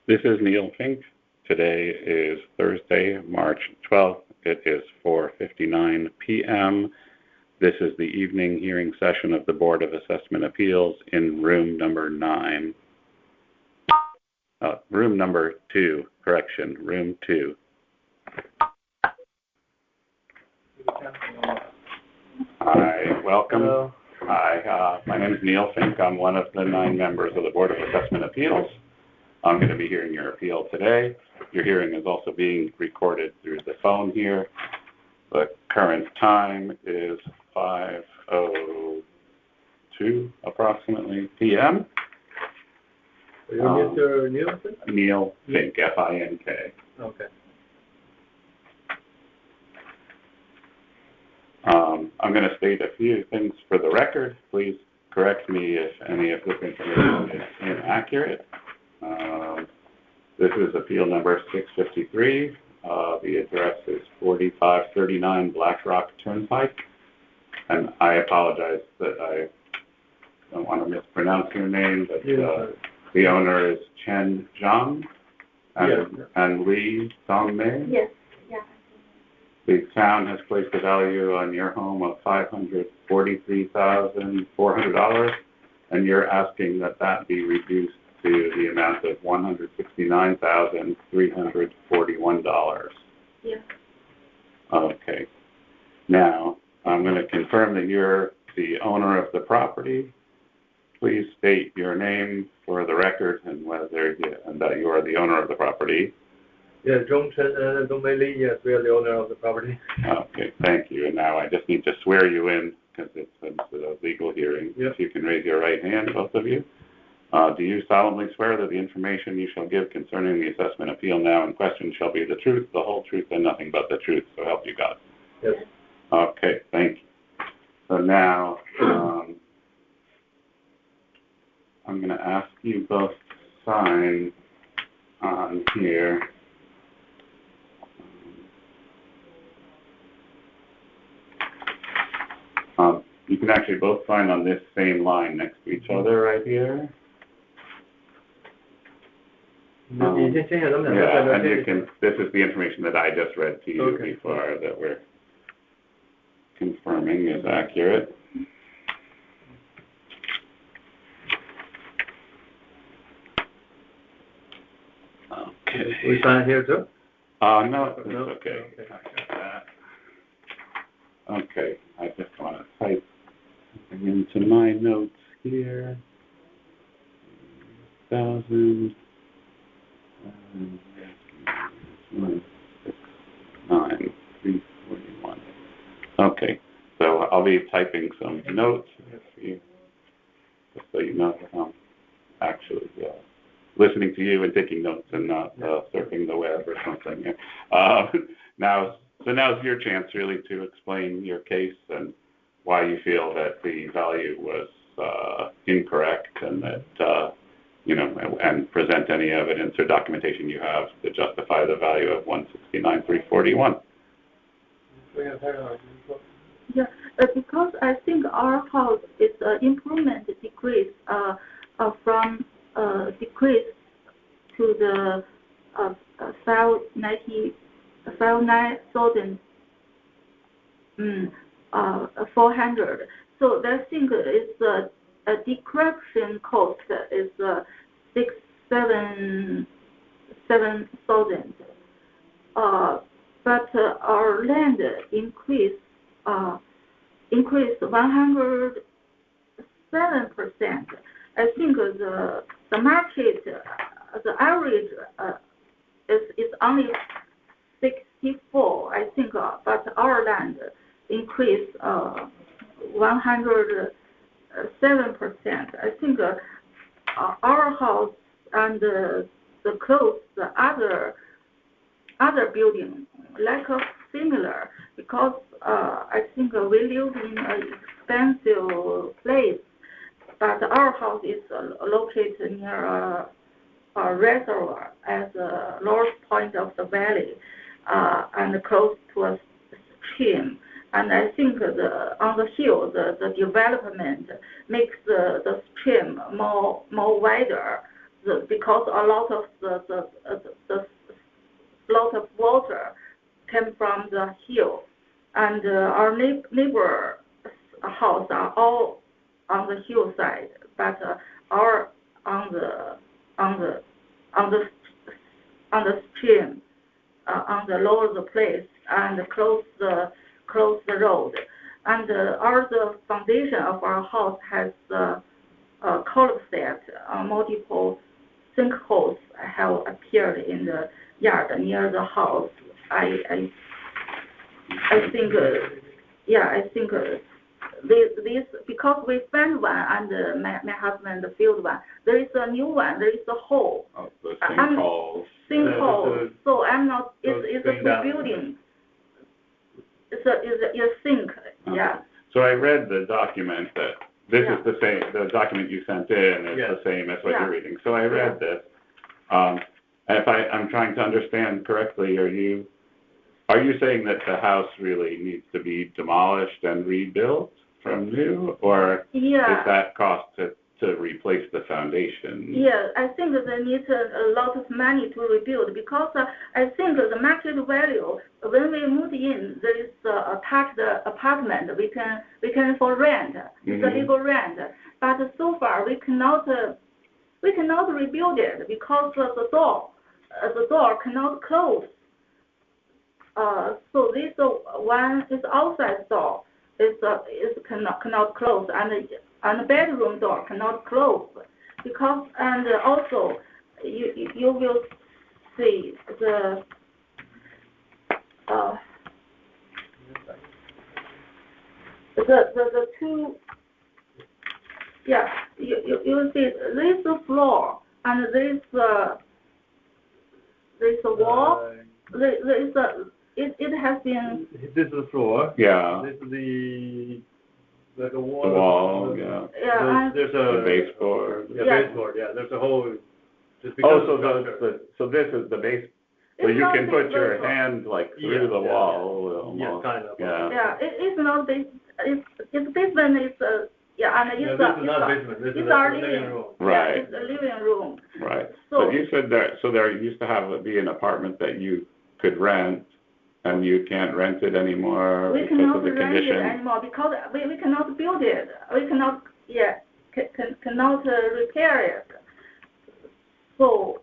This is Neil Fink. Today is Thursday, March 12th. It is 4:59 p.m. This is the evening hearing session of the Board of Assessment Appeals in room number 9. Room number 2, correction, room 2. Hi, welcome. Hello. Hi, my name is Neil Fink. I'm one of the 9 members of the Board of Assessment Appeals. I'm going to be hearing your appeal today. Your hearing is also being recorded through the phone here. The current time is 5:02 approximately p.m. Are you Mr. Nielsen? Neil Fink, F-I-N-K. Okay. I'm going to state a few things for the record. Please correct me if any of this information is inaccurate. This is appeal number 653. The address is 4539 Black Rock Turnpike. And I apologize that I don't want to mispronounce your name, but the owner is Chen Zhang and Li Dongmei. Yes. Yeah. The town has placed a value on your home of $543,400, and you're asking that that be reduced to the amount of $169,341. Yes. Okay. Now, I'm going to confirm that you're the owner of the property. Please state your name for the record and that you are the owner of the property. Yeah, Zhong Chen and Dongmei Li, yes, we are the owner of the property. Okay, thank you. And now I just need to swear you in because it's a legal hearing. Yep. If you can raise your right hand, both of you. Do you solemnly swear that the information you shall give concerning the assessment appeal now in question shall be the truth, the whole truth, and nothing but the truth? So help you God. Yes. Okay, thank you. So now I'm going to ask you both to sign on here. You can actually both sign on this same line next to each other right here. Yeah, and you can. This is the information that I just read to you before that we're confirming is accurate. Okay. We sign here too? No, it's okay. Okay, I just want to type into my notes here. 1,009,341. Okay, so I'll be typing some notes just so you know that I'm actually listening to you and taking notes and not surfing the web or something. So now's your chance really to explain your case and why you feel that the value was incorrect and that, and present any evidence or documentation you have to justify the value of $169,341. Yeah, because I think our house is improvement decrease from decrease to the 5,400. So I think it's a decretion cost is 6,700. But our land increased 107%. I think the market the average is only 64, I think, but our land increased 107%. I think our house and the close the other building like similar because I think we live in an expensive place, but our house is located near a reservoir at the lowest point of the valley and close to a stream. And I think on the hill, the development makes the stream more wider because a lot of the lot of water came from the hill, and our neighbor house are all on the hillside, but our on the stream, on the lower the place and close the road, and the foundation of our house has collapsed. Multiple sinkholes have appeared in the yard near the house. I think this because we found one and my husband filled one. There is a new one. There is a hole. Oh, the sinkholes. Sinkhole. So I'm not. It's a rebuilding. It's a sink. Okay. Yeah. So I read the document that this is the same. The document you sent in is the same as what you're reading. So I read this. If I'm trying to understand correctly, are you saying that the house really needs to be demolished and rebuilt from new, or is that cost to replace the foundation? Yeah, I think they need a lot of money to rebuild, because I think the market value, when we moved in, there is a taxed apartment we can for rent. It's a legal rent, but so far we cannot rebuild it because the door cannot close. So this one is outside door is cannot close, and the bedroom door cannot close, because, and also you will see the two, you will see this floor and this wall. It has been. This is the floor. Yeah. This is the wall. The wall. Yeah. Yeah. There's The a baseboard. Yeah, baseboard. Yeah. There's a whole. So this is the base. So you can put your hand like through the wall. Almost. Yeah, kind of. Yeah. It's not this. It's basement. It's and it's this is not basement. This is our living room. Right. Yeah, it's a living room. Right. So but you said there used to be an apartment that you could rent, and you can't rent it anymore we because cannot of the rent condition. it anymore because we cannot build it. We cannot cannot repair it. So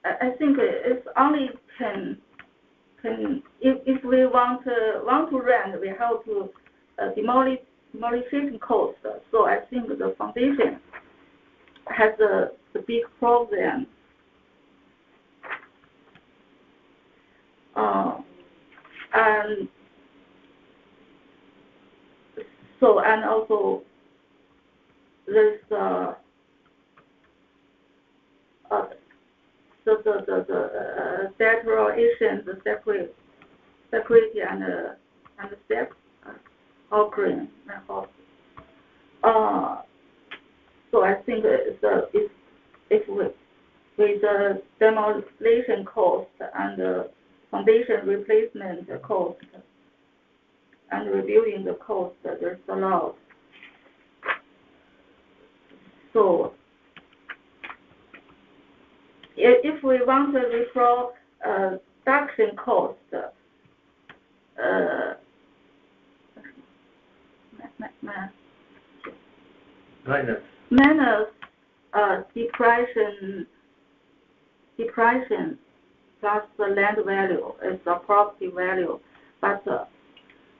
I think it's only can if we want to rent, we have to demolition cost. So I think the foundation has a big problem. And so, and also there's the declaration, the security and the step occurring. So I think if with the demolition cost and the foundation replacement cost and rebuilding the cost, there's a lot. So if we want to reproduction cost, minus depreciation plus the land value is the property value, but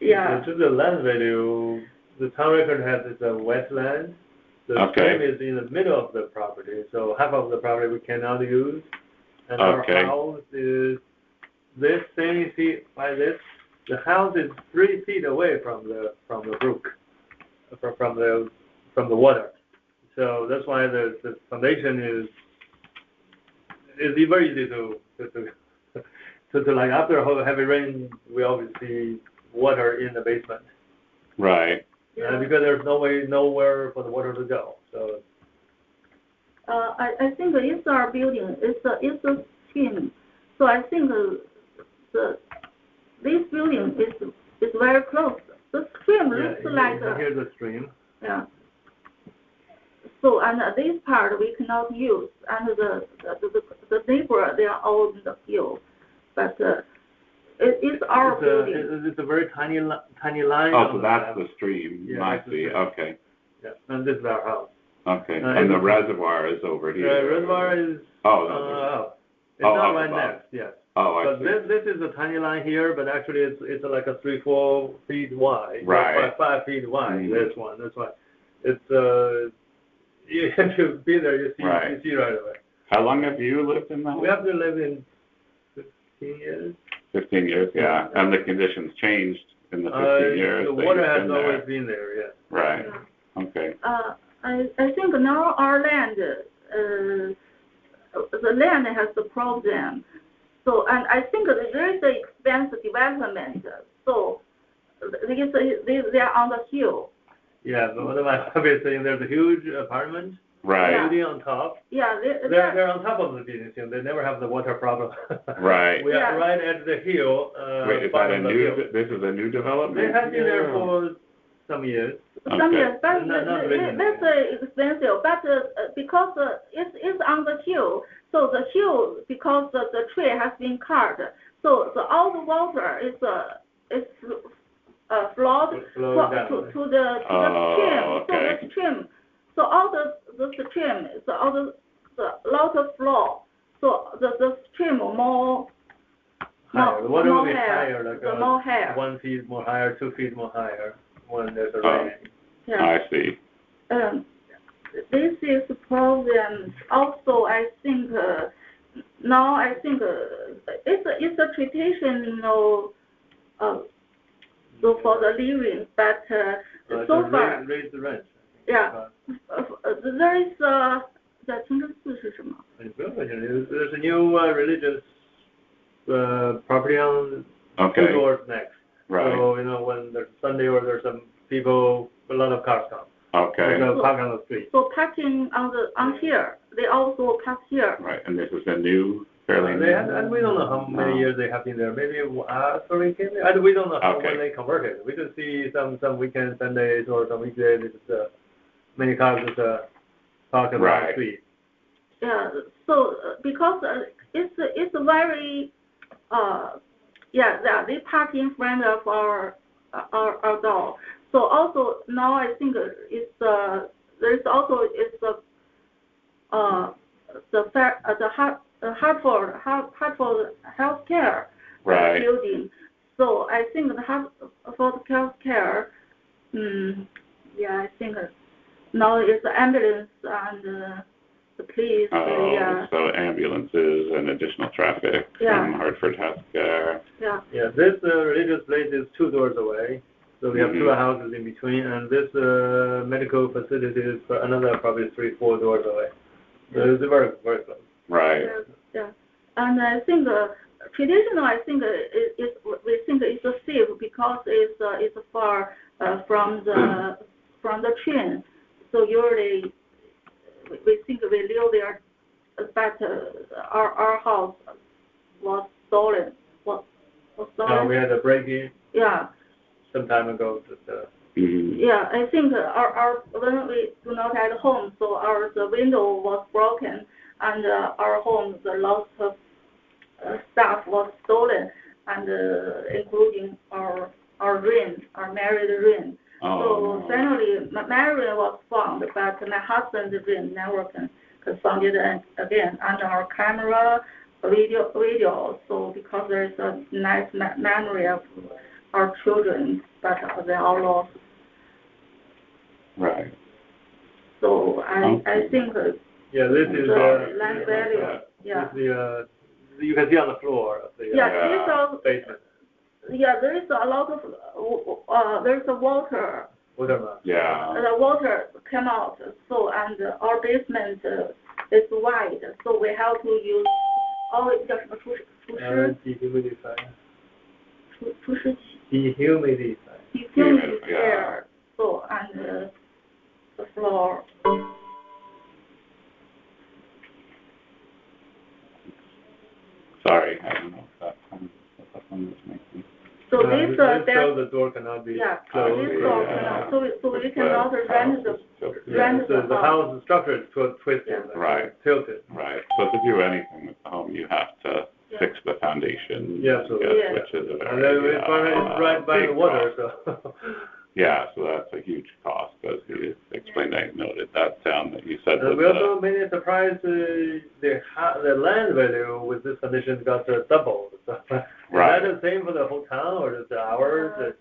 To the land value, the town record has its wetland. The stream is in the middle of the property, so half of the property we cannot use. And our house is this thing you see by this. The house is 3 feet away from the brook, from the water. So that's why the foundation is very easy to like after a heavy rain, we obviously see water in the basement. Right. Because there's nowhere for the water to go. So. I think it's our building. It's a stream. So I think this building is very close. The stream looks like. Here's the stream. Yeah. So, and this part we cannot use, and the neighbor, they are all in the field, but it's our building. It's a very tiny line. Oh, so that's the stream. Yeah, I see. Okay. Yeah, and this is our house. Okay. And the reservoir is over here. The reservoir is. Oh, no. It's not right next. Yes. Oh, I but see. This is a tiny line here, but actually it's like a 3-4 feet wide. Right. 5 feet wide. Mm-hmm. This one. That's why. It's you have to be there. You see right away. How long have you lived in that? We have to live in 15 years. 15 years, yeah. And the conditions changed in the 15 years. The water has always been there. Yes. Right. Okay. I think now our land, the land has the problem. So, and I think there is an expensive development. So, they are on the hill. Yeah, but what am I saying? There's a huge apartment building on top. Yeah, they're on top of the building. They never have the water problem. Right. We are right at the hill. Wait, is that a new? This is a new development? It has been there for some years. Some years, but that's expensive. But because it's on the hill, so the hill, because the tree has been cut, so all the water is flowed to the stream. Okay. So the stream, so all the stream, so all the lot of flow. So the stream more higher. The water will be higher, like more higher. 1 feet more higher, 2 feet more higher when there's a rain. Yeah. I see. This is a problem. Also, I think now I think it's a traditional so for the living, but so far raise the rent. Yeah, there is the 清真寺是什么？ There's a new religious property on 2 doors next. Right. So when there's Sunday or there's some people, a lot of cars come. Okay. There's park on the street. So parking on here, they also park here. Right, and this is a new, fairly new. And we don't know how many years they have been there. Maybe after we came there. And we don't know when they converted. We just see some weekend Sundays or some weekdays. Many cars just park on the street. Yeah. So because it's very they park in front of our door. So also now I think there's also the Hartford Healthcare building. So I think the Hartford Healthcare, I think now it's the ambulance and the police. So ambulances and additional traffic from Hartford Healthcare. Yeah. Yeah, this religious place is 2 doors away. So we have 2 houses in between, and this medical facility is another probably 3-4 doors away. So it's very, very close. Right. Yeah. And I think traditional, I think we think it's safe because it's far from the train. So usually we think we live there, but our house was stolen. Was stolen. We had a break-in. Yeah. Some time ago. Yeah, I think our when we do not at home, so the window was broken, and our home, the lots of stuff was stolen, and including our ring, our married ring. So finally, my ring was found, but my husband's ring never can found it again under our camera, video. So because there is a nice memory of our children, but they all lost. Right. So I think this is the land value. Yeah. This you can see on the floor of the basement. Yeah, there is a lot of there's a water. Yeah. The water came out. So and our basement is wide. So we have to use always just dehumidifier. So and the floor. Sorry, I don't know if that one was making. So this, so the door cannot be closed. This door cannot, so we cannot rent the house structure is twisted, right, tilted. Right. So to do anything with the home, you have to fix the foundation. Yeah, so which is a very it's right by the water, so. Yeah, so that's a huge cost, as you explained. I noted that down that you said. We also made a surprise. The land value with this condition got doubled. So, right. Is that the same for the whole town, or is it ours?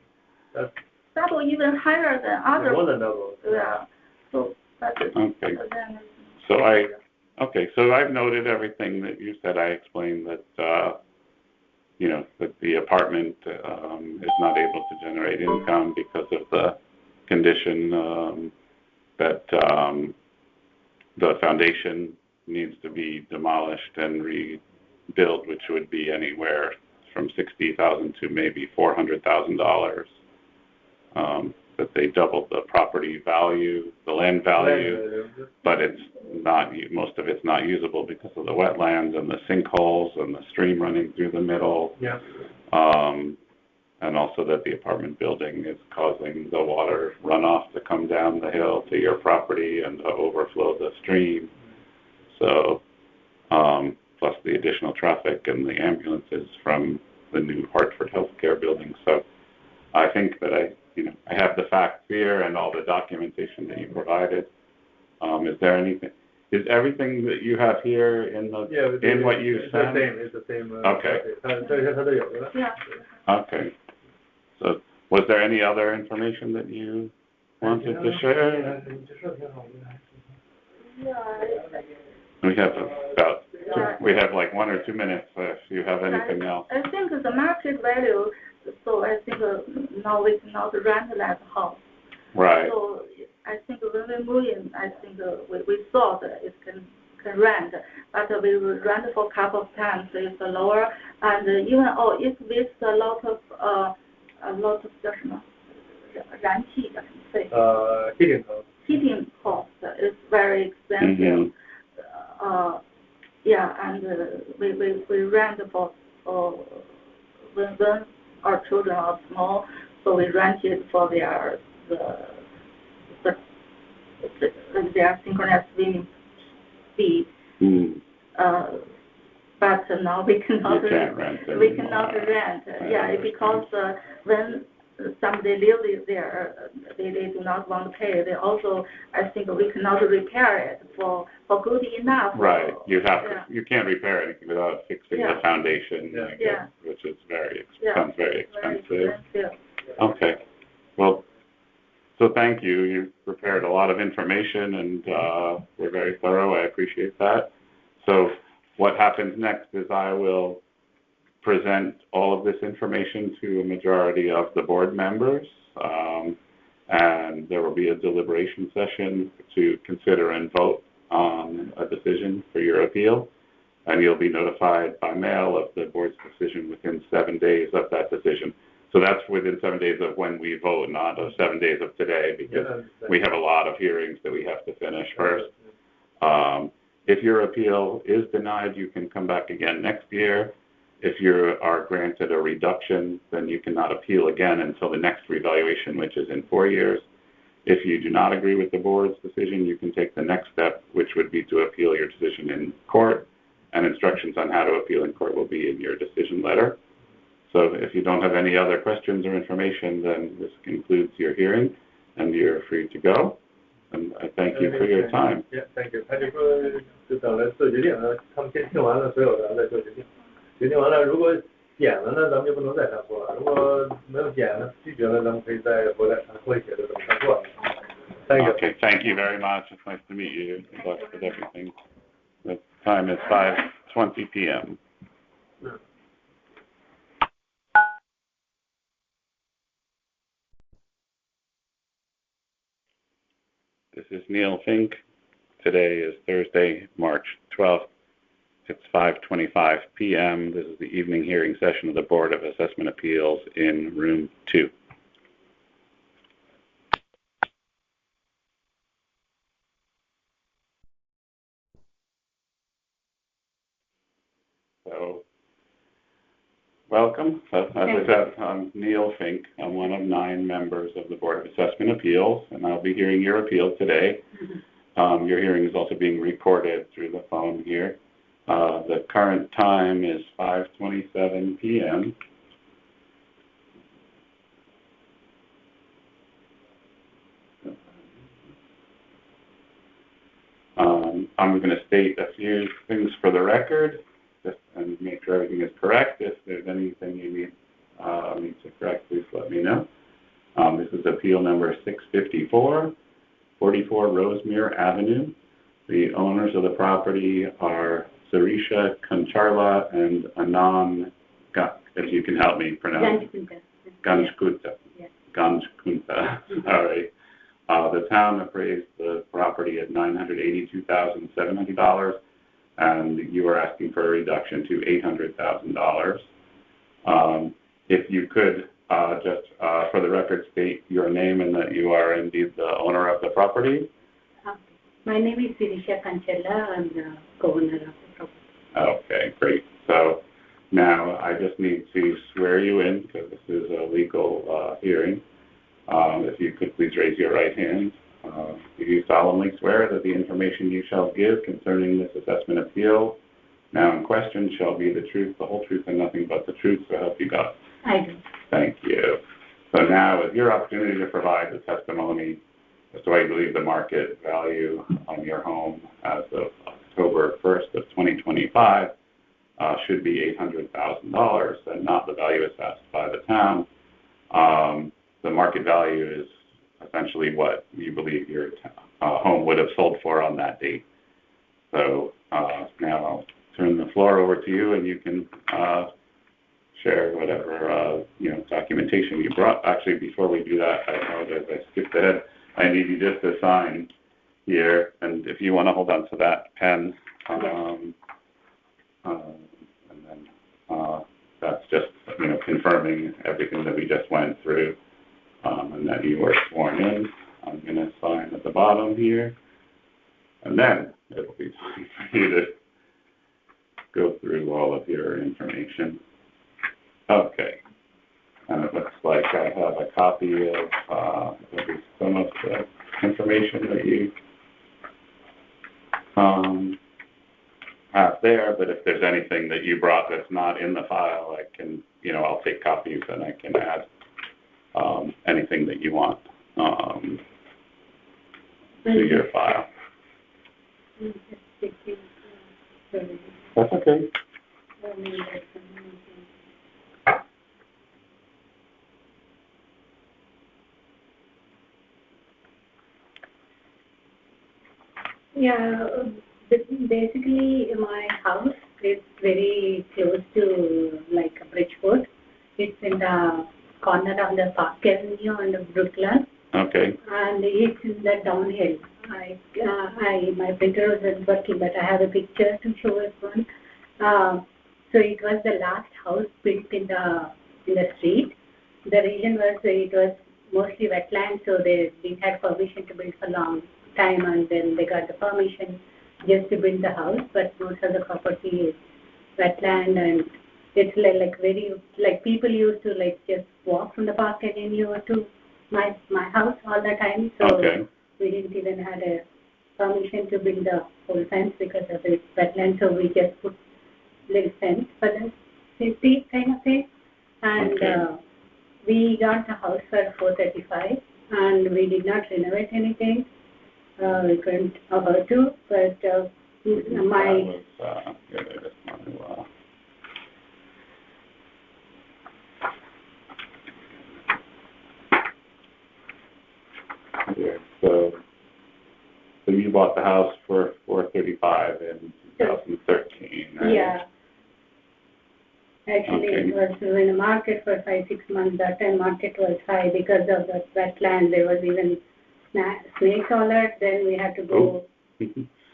That's double, even higher than others. More than double. Yeah. So that's it. Okay. So I've noted everything that you said. I explained that. That the apartment is not able to generate income because of the condition that the foundation needs to be demolished and rebuilt, which would be anywhere from $60,000 to maybe $400,000. That they doubled the property value, the land value, but it's not, most of it's not usable because of the wetlands and the sinkholes and the stream running through the middle. Yeah. And also that the apartment building is causing the water runoff to come down the hill to your property and to overflow the stream. So, plus the additional traffic and the ambulances from the new Hartford Healthcare building. So I think that I have the facts here and all the documentation that you provided. Is everything that you have here in what you sent? It's the same. Okay. Okay. So was there any other information that you wanted to share? We have like 1 or 2 minutes if you have anything else. I think the market value, so I think now we cannot rent that house. Right. So I think when we move in, I think we thought it can rent, but we will rent for a couple of times. So it's lower, and even it with a lot of 叫什么燃气heating cost is very expensive. And we rent for when our children are small, so we rent it for their synchronous swimming fee. But now we cannot rent. Because when somebody lives there, they do not want to pay. They also, I think we cannot repair it for good enough. Right. You can't repair anything without fixing the foundation, I guess, which is sounds very expensive. Okay. Well, so thank you. You've prepared a lot of information, and we're very thorough. I appreciate that. So what happens next is I will present all of this information to a majority of the board members, and there will be a deliberation session to consider and vote on a decision for your appeal, and you'll be notified by mail of the board's decision within 7 days of that decision. So that's within 7 days of when we vote, not 7 days of today, because we have a lot of hearings that we have to finish first. If your appeal is denied, you can come back again next year. If you are granted a reduction, then you cannot appeal again until the next revaluation, which is in 4 years. If you do not agree with the board's decision, you can take the next step, which would be to appeal your decision in court, and instructions on how to appeal in court will be in your decision letter. So if you don't have any other questions or information, then this concludes your hearing, and you're free to go. And I thank you for your time. Yeah, thank you.他就说就等着做决定了，他们先听完了所有的再做决定。决定完了，如果减了呢，咱们就不能再上诉了；如果没有减了，拒绝了，咱们可以再回来会写的怎么上诉。Thank you. Okay, thank you very much. It's nice to meet you. Good luck with everything. The time is 5:20 p.m. This is Neil Fink. Today is Thursday, March 12th. It's 5:25 p.m. This is the evening hearing session of the Board of Assessment Appeals in Room 2. So welcome. As I said, I'm Neil Fink. I'm one of 9 members of the Board of Assessment Appeals, and I'll be hearing your appeal today. Your hearing is also being recorded through the phone here. The current time is 5:27 p.m. I'm going to state a few things for the record, just and make sure everything is correct. If there's anything you need me to correct, please let me know. This is appeal number 654, 44 Rosemere Avenue. The owners of the property are Sarisha Kancharla and Anand, if you can help me pronounce. Ganjkunta. Yes. Ganjkunta. All right. The town appraised the property at $982,700, and you are asking for a reduction to $800,000. If you could just, for the record, state your name and that you are indeed the owner of the property. My name is Sirisha Kancharla. I'm the co-owner of the property. Okay, great. So now I just need to swear you in because this is a legal hearing. If you could please raise your right hand. Do you solemnly swear that the information you shall give concerning this assessment appeal now in question shall be the truth, the whole truth, and nothing but the truth, so help you God? I do. Thank you. So now is your opportunity to provide the testimony as to why you believe the market value on your home as of October 1st of 2025 should be $800,000 and not the value assessed by the town. The market value is essentially what you believe your home would have sold for on that date. So now I'll turn the floor over to you, and you can share whatever documentation you brought. Actually, before we do that, I apologize, I skipped ahead. I need you just to sign here, and if you want to hold on to that pen, and then that's just confirming everything that we just went through. And that you were sworn in. I'm going to sign at the bottom here. And then it'll be time for you to go through all of your information. Okay. And it looks like I have a copy of some of the information that you have there. But if there's anything that you brought that's not in the file, I can, I'll take copies and I can add anything that you want to your file. That's okay. Yeah, basically my house is very close to Bridgeport. It's in the corner of the Park Avenue and Brooklands. Okay. And it's in the downhill. My printer wasn't working, but I have a picture to show as one. So it was the last house built in the street. The reason was it was mostly wetland, so they didn't have permission to build for a long time, and then they got the permission just to build the house. But most of the property is wetland, and it's very people used to just walk from the Park Avenue to my house all the time. So okay. We didn't even have a permission to build the whole fence because of the wetland. So we just put little fence for the safety kind of thing. And okay. We got the house for $435, and we did not renovate anything. We couldn't afford to, but my So you bought the house for $435 in 2013, right? Yeah. Actually, okay. It was in the market for 5-6 months. That time market was high because of the wetland. There was even snakes all that. Then we had to go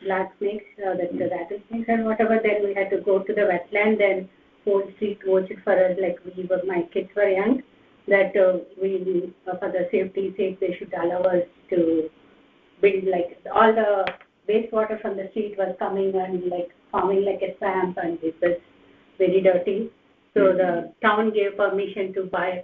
black snakes, the rattlesnakes or whatever. Then we had to go to the wetland. Then whole street watched for us my kids were young. That we for the safety sake they should allow us to build all the wastewater from the street was coming and forming like a swamp, and it was very dirty. So the town gave permission to buy,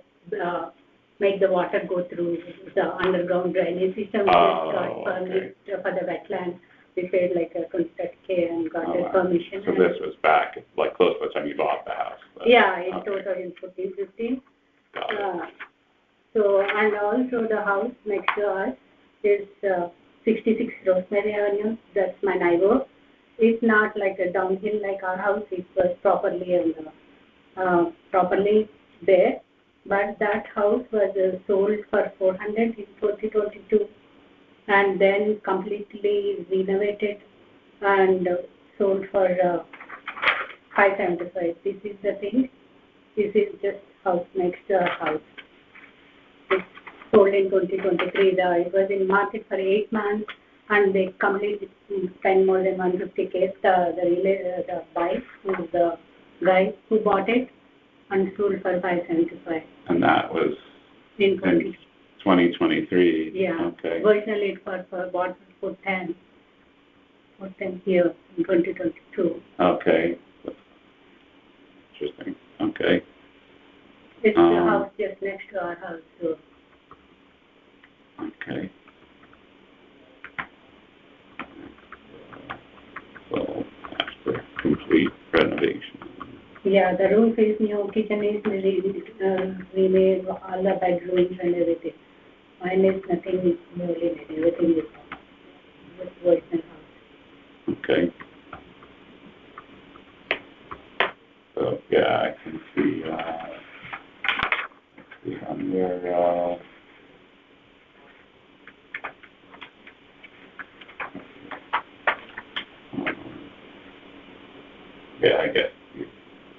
make the water go through the underground drainage system. We just got permit for the wetland. We paid like a $20,000 and got the permission. So this was back, like, close to the time you bought the house? Yeah, in 2014-15. So, and also the house next to us is 66 Rosemary Avenue. That's my neighbor. It's not like a downhill like our house. It was properly there. But that house was sold for $400 in 2022, and then completely renovated and sold for $575. This is the thing. This is just house next to our house. It's sold in 2023. It was in market for 8 months, and they completely spent more than $150,000. The buyer, who's the guy who bought it, and sold for $575. And that was in 2023. Yeah. Okay. Originally it was bought for $410 here in 2022. Okay. Interesting. Okay. It's the house just next to our house. So. Okay. So after complete renovation. Yeah, the roof is new, kitchen is remade, all the bedrooms and everything. Mine is nothing newly made, everything is just original house. Okay. So yeah, I can see on your yeah, I guess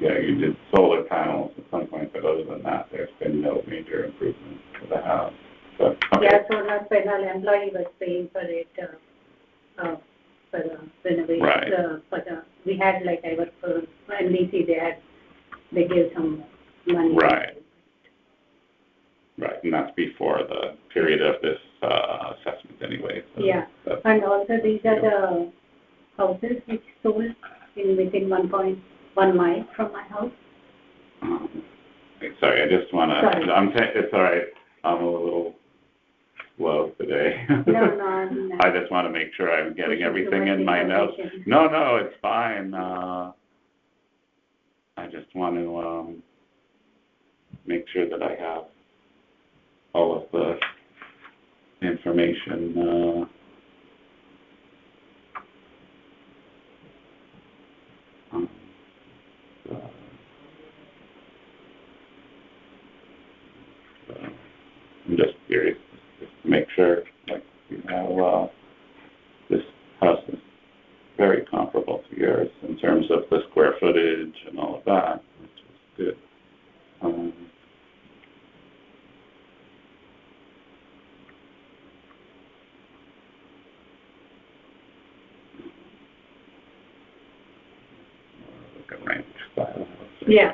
you did solar panels at some point, but other than that, there's been no major improvement to the house. So, okay. Yeah, solar panel employee was paying for it for the renovation. Right. We had like I work for NBC, they gave some money. Right. Right, and that's before the period of this assessment anyway. So yeah, and also these are the houses which sold within 1.1 mile from my house. Sorry, I just want to, it's all right, I'm a little slow today. No. I just want to make sure I'm getting everything in my notes. No, it's fine. I just want to make sure that I have all of the information. I'm just curious, just to make sure, like, this house is very comparable to yours in terms of the square footage and all of that, which is good. Like a ranch style. Yeah.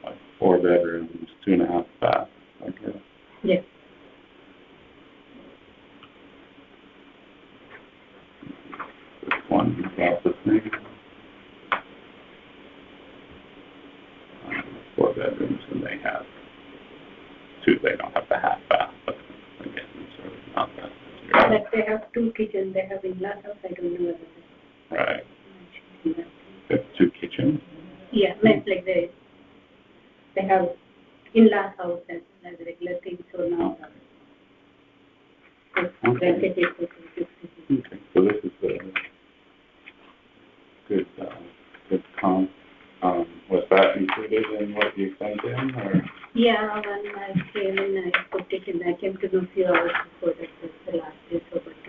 Like 4 bedrooms, 2.5 baths, I guess. Yes. This one about the same. 4 bedrooms, and they have 2. They don't have the half bath, but again, it's sort of not that. Like they have 2 kitchens. They have in-laws house. I don't know whether they. Right. They have 2 kitchens. Yeah, like they have in-laws house as well as regular things. So now. Okay. So this is a good comp. Was that included in what you sent in, or? Yeah, when I came in, I put it in. I came to know a few hours before that was the last day, so but I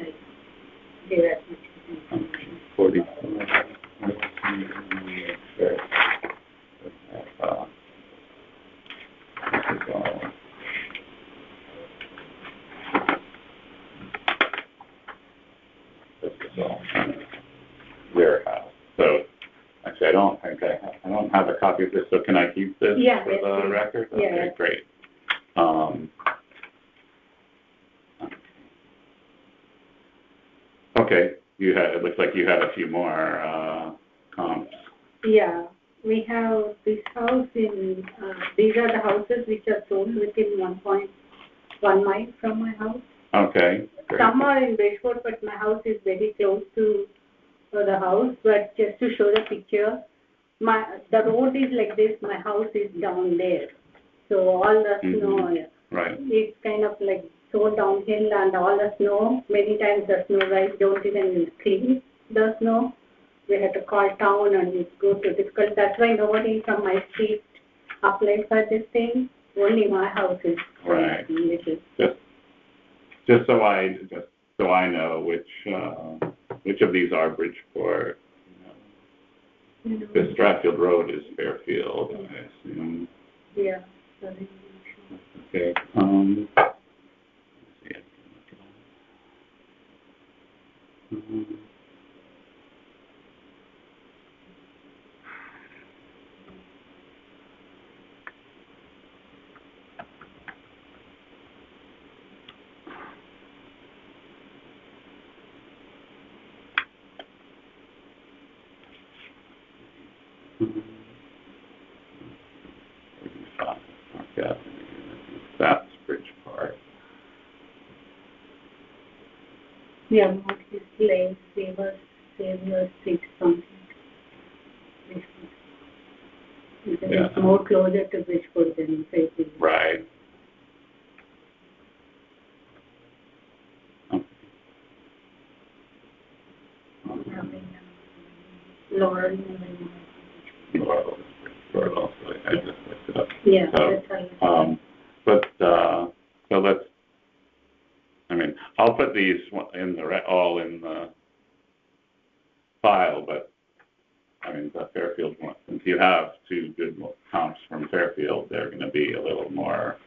gave as much information. 44. Sure. This is all your house. So actually, I don't have a copy of this. So can I keep this Yeah, for the record? Yeah. Okay, great. Okay, it looks like you had a few more comps. Yeah, we have this house in, these are the houses which are sold within 1.1 mile from my house. Okay. Great. Some are in Bridgeport, but my house is very close to the house. But just to show the picture, the road is like this, my house is down there. So all the snow, right. It's kind of like so downhill, and all the snow, many times the snow guys don't even clean the snow. We have to call town and it goes so difficult. That's why nobody from my street applied for this thing. Only my house is right. Just so I know which of these are Bridgeport. Because Stratfield Road is Fairfield, I assume. Yeah. Sorry. Okay. Okay. That's Bridgeport. Yeah, Mortis Lane, Savior Street, something. It's more closer to Bridgeport than Fairfield. Right. Laurel. Laurel, I just looked it up. Yeah, so, that's right. So let's, I'll put these all in the file, but the Fairfield one, since you have two good comps from Fairfield, they're going to be a little more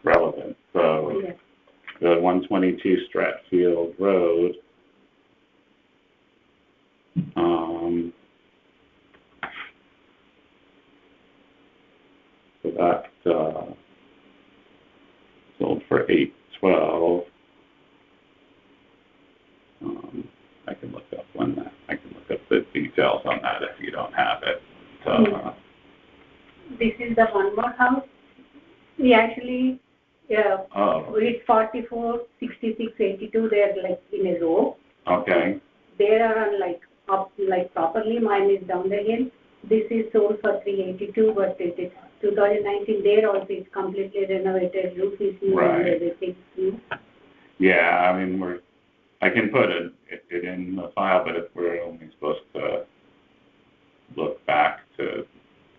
relevant. So the 122 Stratfield Road, so that sold for $812. I can look up the details on that if you don't have it. This is the one more house. We actually, it's 44, 66, 82. They're like in a row. Okay. They are on up properly. Mine is down the hill. This is sold for 382, but it is 2019. There also it's completely renovated. Roof is new and everything new. Yeah, I can put it in the file, but if we're only supposed to look back to,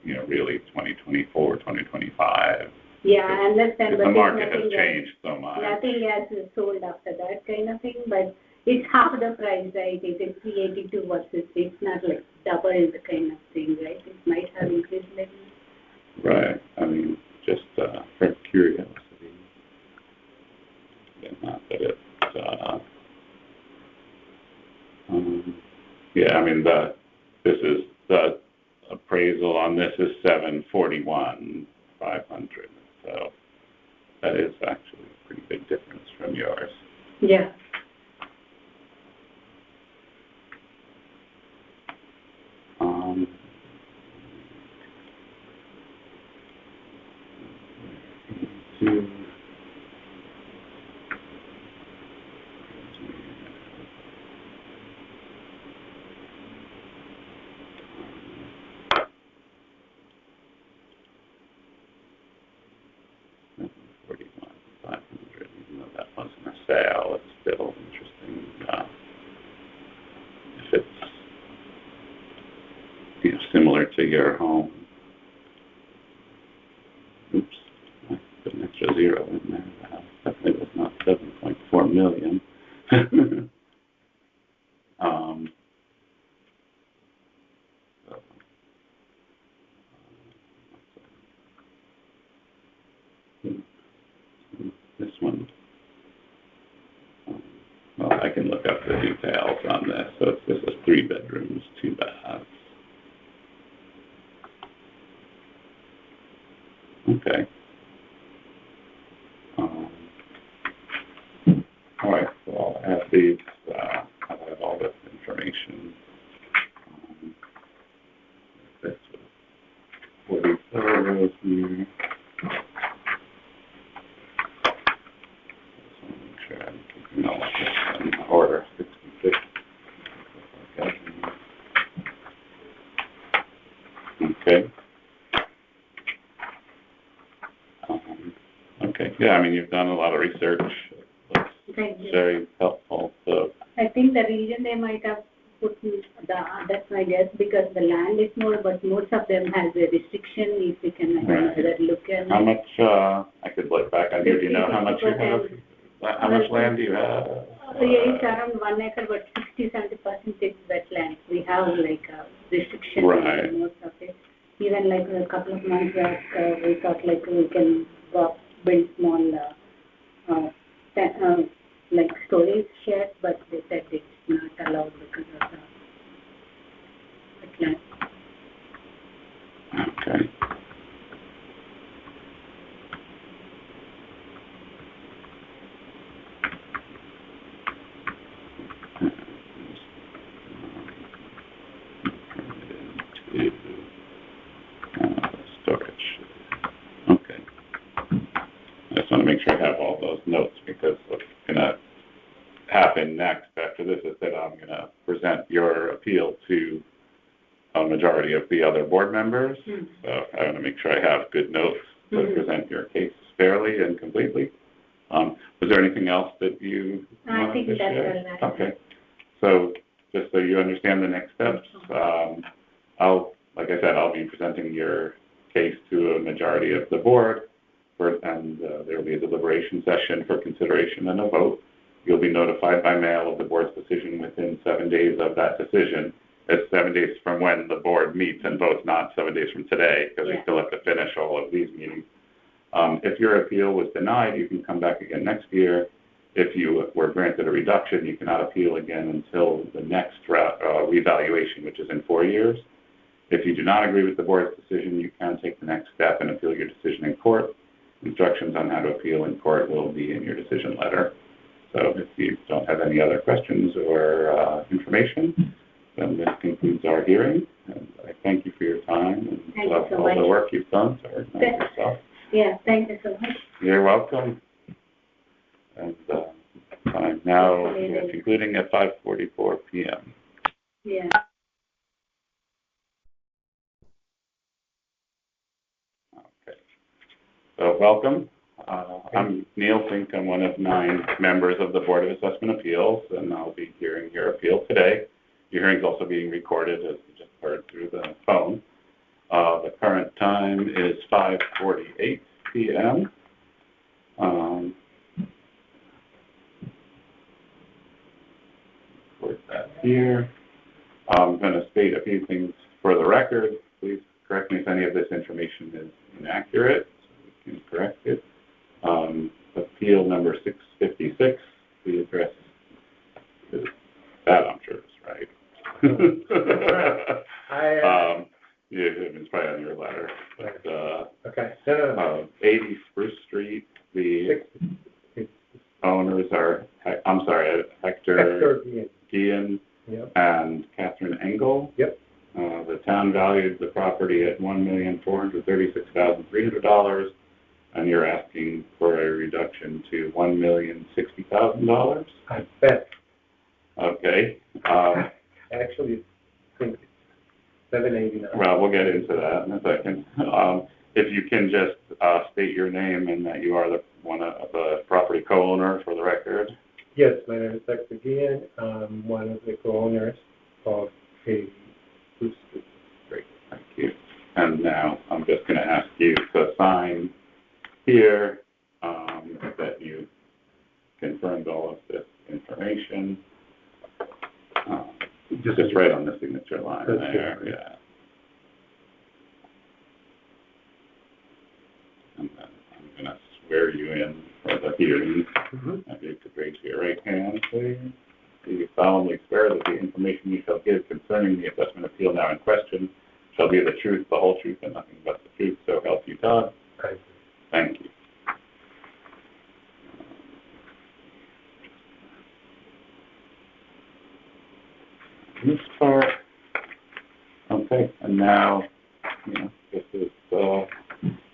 really 2024, 2025. Yeah, I understand. But the market has changed so much. Nothing else is sold after that kind of thing, but it's half the price, right? It is 382 versus it's not like double the kind of thing, right? It might have increased a little. Right. Just for curiosity. Not that it's this is the appraisal on this is $741,500. So that is actually a pretty big difference from yours. Yeah. Even though that wasn't a sale, it's still interesting. If it's similar to your home. Oops, I put an extra zero in there. That definitely was not 7.4 million. This one. Well, I can look up the details on this. So this is 3 bedrooms, 2 baths. Okay. All right. So I have these. No, it's in order 66. Okay. Okay. Yeah, I mean, you've done a lot of research. Thank you. Very helpful. So I think the reason they might have put that's my guess, because the land is more, but most of them has a restriction. If we can look at how much, I could look back on you. Do you know how much you have? How much land do you have? Yeah, it's around 1 acre, but 60-70% is wetland. We have like a restriction on most of it. Even like a couple of months back, we thought like we can build small like storage sheds, but they said it's not allowed because of the wetland. Okay. Storage. Okay. I just want to make sure I have all those notes, because what's going to happen next after this is that I'm going to present your appeal to a majority of the other board members. So I want to make sure I have good notes to present your case fairly and completely. Was there anything else that you wanted to share? Okay. So just so you understand the next steps, like I said, I'll be presenting your case to a majority of the board, and there will be a deliberation session for consideration and a vote. You'll be notified by mail of the board's decision within 7 days of that decision. It's 7 days from when the board meets and votes, not 7 days from today, because we still have to finish all of these meetings. If your appeal was denied, you can come back again next year. If you were granted a reduction, you cannot appeal again until the next revaluation, which is in 4 years. If you do not agree with the board's decision, you can take the next step and appeal your decision in court. Instructions on how to appeal in court will be in your decision letter. So if you don't have any other questions or information, then this concludes our hearing. And I thank you for your time and all the work you've done to organize yourself. Yeah, thank you so much. You're welcome. And time now concluding at 5:44 p.m. Yeah. Okay. So welcome. I'm Neil Fink. I'm one of 9 members of the Board of Assessment Appeals, and I'll be hearing your appeal today. Your hearing is also being recorded, as you just heard through the phone. The current time is 5:48 p.m. Record that here. I'm going to state a few things for the record. Please correct me if any of this information is inaccurate, so we can correct it. Appeal number 656, the address is that, I'm sure is right. It's probably on your letter. But, okay. 80 Spruce Street, the owners are, Hector Guillen and Catherine Engel. Yep. The town valued the property at $1,436,300. And you're asking for a reduction to $1,060,000? I bet. Okay. Actually, I think it's $789. Well, we'll get into that in a second. If you can just state your name and that you are one of the property co-owner for the record. Yes, my name is Hector Guillen. I'm one of the co-owners of a Spruce Street. Great, thank you. And now I'm just going to ask you to sign here that you confirmed all of this information. Just right on the signature line there, yeah. And then I'm going to swear you in for the hearing. If you could raise your right hand, please. Do you solemnly swear that the information you shall give concerning the assessment appeal now in question shall be the truth, the whole truth, and nothing but the truth, so help you God? Thank you. This part. Okay, and now, this is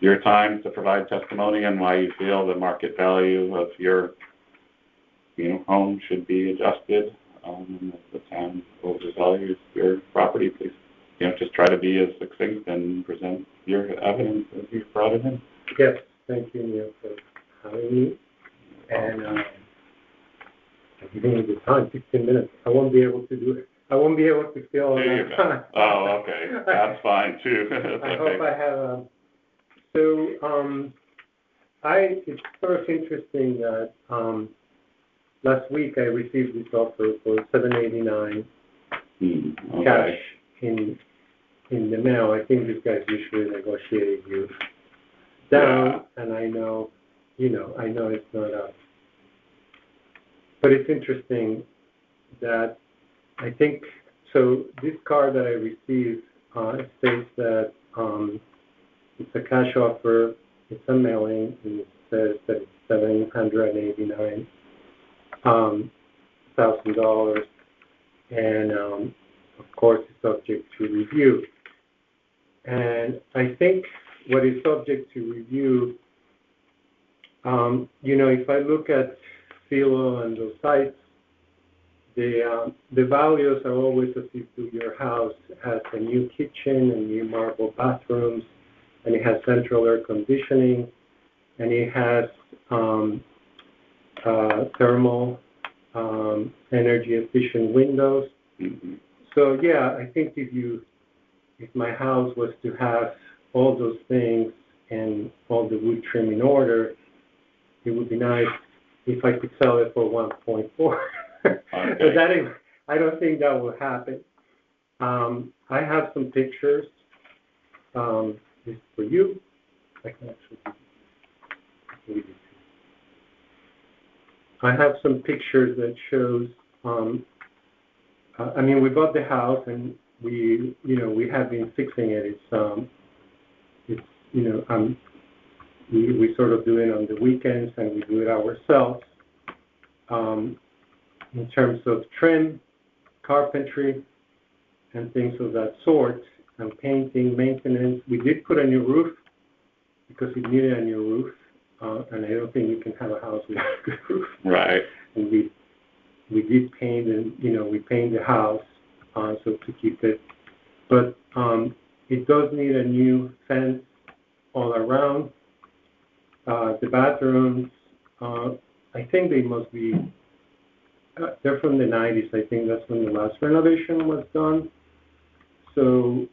your time to provide testimony on why you feel the market value of your home should be adjusted, and if the town overvalues your property, please, just try to be as succinct and present your evidence as you've brought it in. Yes, thank you, Neil, for having me. And I'm giving you the time, 16 minutes. I won't be able to do it. I won't be able to fill all that time. Oh, okay. That's fine, too. I hope I have it's sort of interesting that last week I received this offer for $789 cash in the mail. I think these guys usually negotiate you down, and I know it's not but it's interesting that I think, so this card that I received states that it's a cash offer, it's a mailing, and it says that it's $789,000, and of course it's subject to review. And I think what is subject to review, if I look at Philo and those sites, the values are always as if your house has a new kitchen and new marble bathrooms, and it has central air conditioning, and it has thermal energy efficient windows. Mm-hmm. So yeah, I think if my house was to have all those things and all the wood trim in order, it would be nice if I could sell it for 1.4. Okay. But I don't think that will happen. I have some pictures. This is for you. I can actually read it. I have some pictures that shows. We bought the house and we have been fixing it. We sort of do it on the weekends and we do it ourselves. In terms of trim, carpentry, and things of that sort, and painting, maintenance. We did put a new roof because it needed a new roof, and I don't think you can have a house without a good roof. Right. And we did paint, and we paint the house so to keep it. But it does need a new fence all around. The bathrooms, I think they must be. They're from the 90s. I think that's when the last renovation was done. So,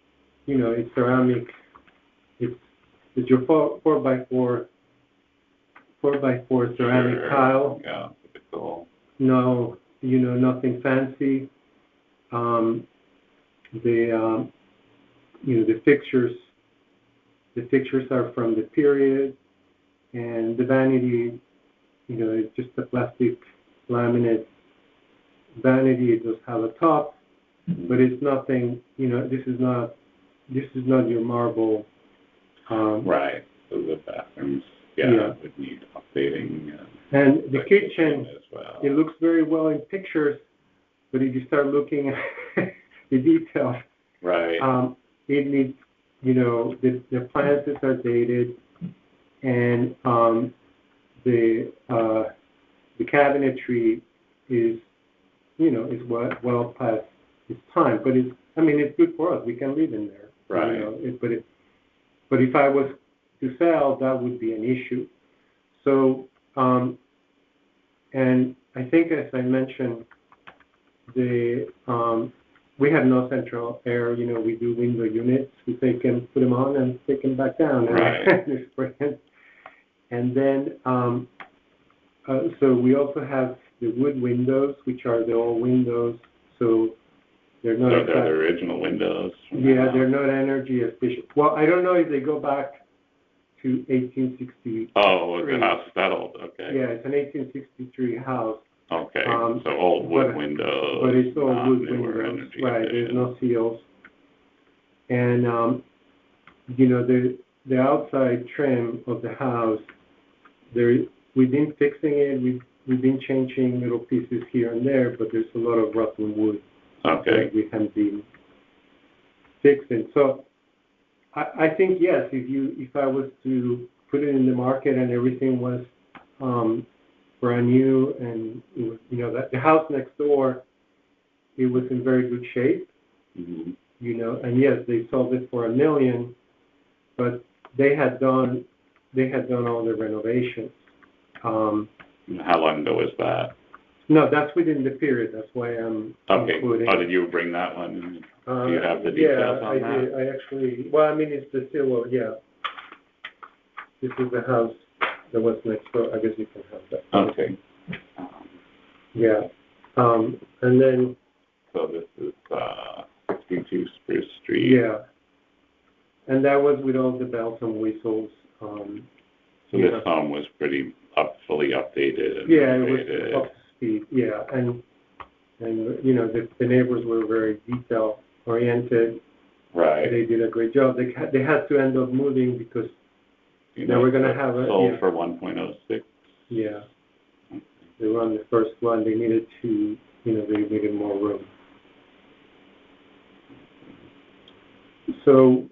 it's ceramic. It's your 4x4 ceramic tile. Yeah, it's cool. No, nothing fancy. The fixtures are from the period, and the vanity, it's just a plastic laminate vanity. It does have a top, but it's nothing. This is not your marble. Right. So the bathrooms, would need updating. And the kitchen as well. It looks very well in pictures, but if you start looking at the details, right. It needs, the appliances are dated, and the cabinetry is well past its time, but it's good for us. We can live in there. Right. But if I was to sell, that would be an issue. So, and I think, as I mentioned, we have no central air. We do window units. We take and put them on and take them back down. Right. And then, so we also have the wood windows, which are the old windows. So they're not. So they're the original windows. Yeah, they're not energy efficient. Well, I don't know if they go back to 1863. Oh, was the house that old? Okay. Yeah, it's an 1863 house. Okay, so old wood windows. But it's all wood windows, right? There's no seals. And the outside trim of the house, we've been fixing it. We've been changing little pieces here and there, but there's a lot of rotten wood. Okay. That we haven't been fixing. So I think yes, if I was to put it in the market and everything was brand new, and it was, you know, that the house next door, it was in very good shape, Mm-hmm. you know, and yes, they sold it for $1 million, but they had done all the renovations. How long ago was that? No, that's within the period. That's why I'm Okay. including. Oh, did you bring that one? Do you have the details on that? Yeah, I did. I actually. Well, I mean, it's the silver. Yeah. This is the house that was next door. I guess you can have that. Okay. Yeah. And then. So this is 62 Spruce Street. Yeah. And that was with all the bells and whistles. So this home was pretty fully updated and renovated. It was up to speed. Yeah, and you know the neighbors were very detail oriented. Right. They did a great job. They had to end up moving because they were going to have sold for 1.06. Yeah. They were on the first one. They needed to, you know, they needed more room. So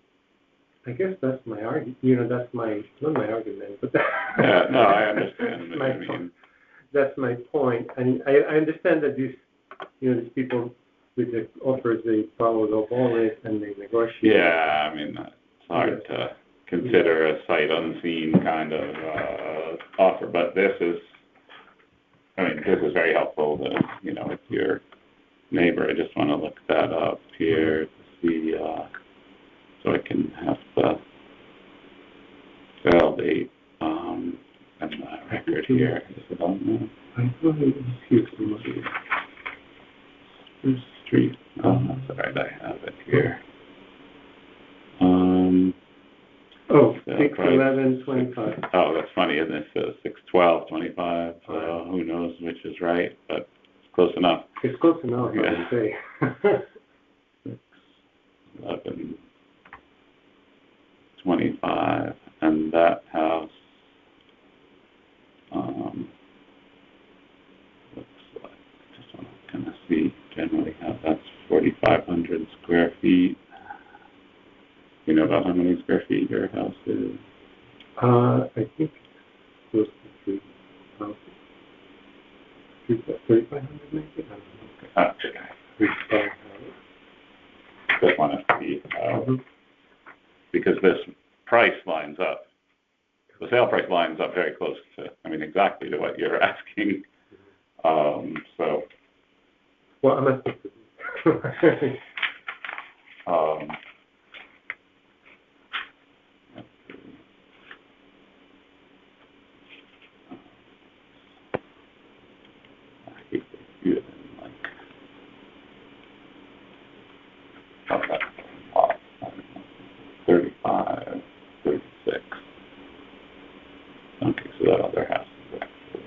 I guess that's my argument. You know, that's not my argument, but yeah, no, I understand. That's my point. That's my point. And I understand that these people with the offers, they follow up all it and they negotiate. Yeah, I mean, it's hard to consider a sight unseen kind of offer, but this is very helpful to, you know, with your neighbor. I just want to look that up here to see, so I can have the sale date and the record here. Is it on there? I thought it was here somewhere. Spruce Street. Oh, that's all right. I have it here. 6/11/25. Oh, that's funny, isn't it? So 6/12/25. Who knows which is right, but it's close enough. It's close enough, I would say. 6/11/25, and that house looks like, just want to kind of see generally how that's 4,500 square feet. You know about how many square feet your house is? I think it's close to 3,000. 3,500 maybe? I don't know. Okay. Just want to see because this price lines up. The sale price lines up very close to, exactly to what you're asking. So. Well, I'm asking. Okay. 35, 36. Okay, so that other house is actually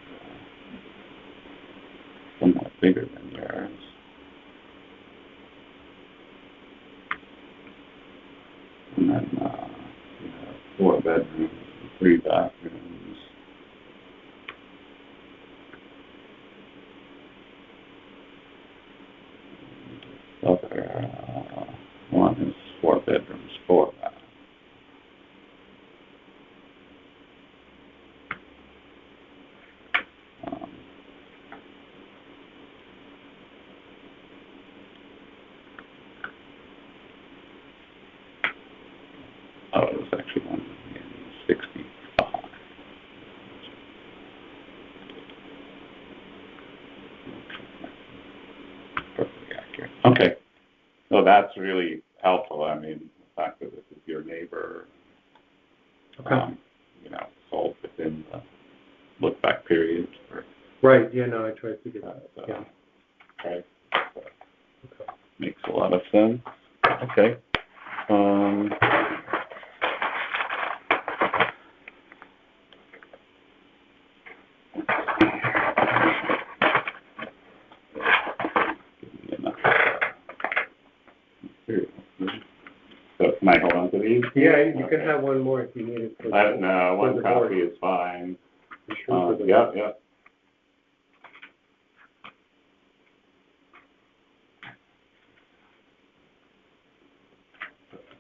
somewhat bigger than yours. And then you have 4 bedrooms, 3 bathrooms. Other one is 4 bedrooms, 4 baths. Oh, it was actually one in 65. Perfectly accurate. Okay. So that's really helpful. The fact that this is your neighbor, sold within the look-back period. Right, yeah, no, I tried to get that. Yeah. Right. So, makes a lot of sense. Okay. So can I hold on to these? Yeah, you can have one more if you need it. No, one copy is fine. Yep.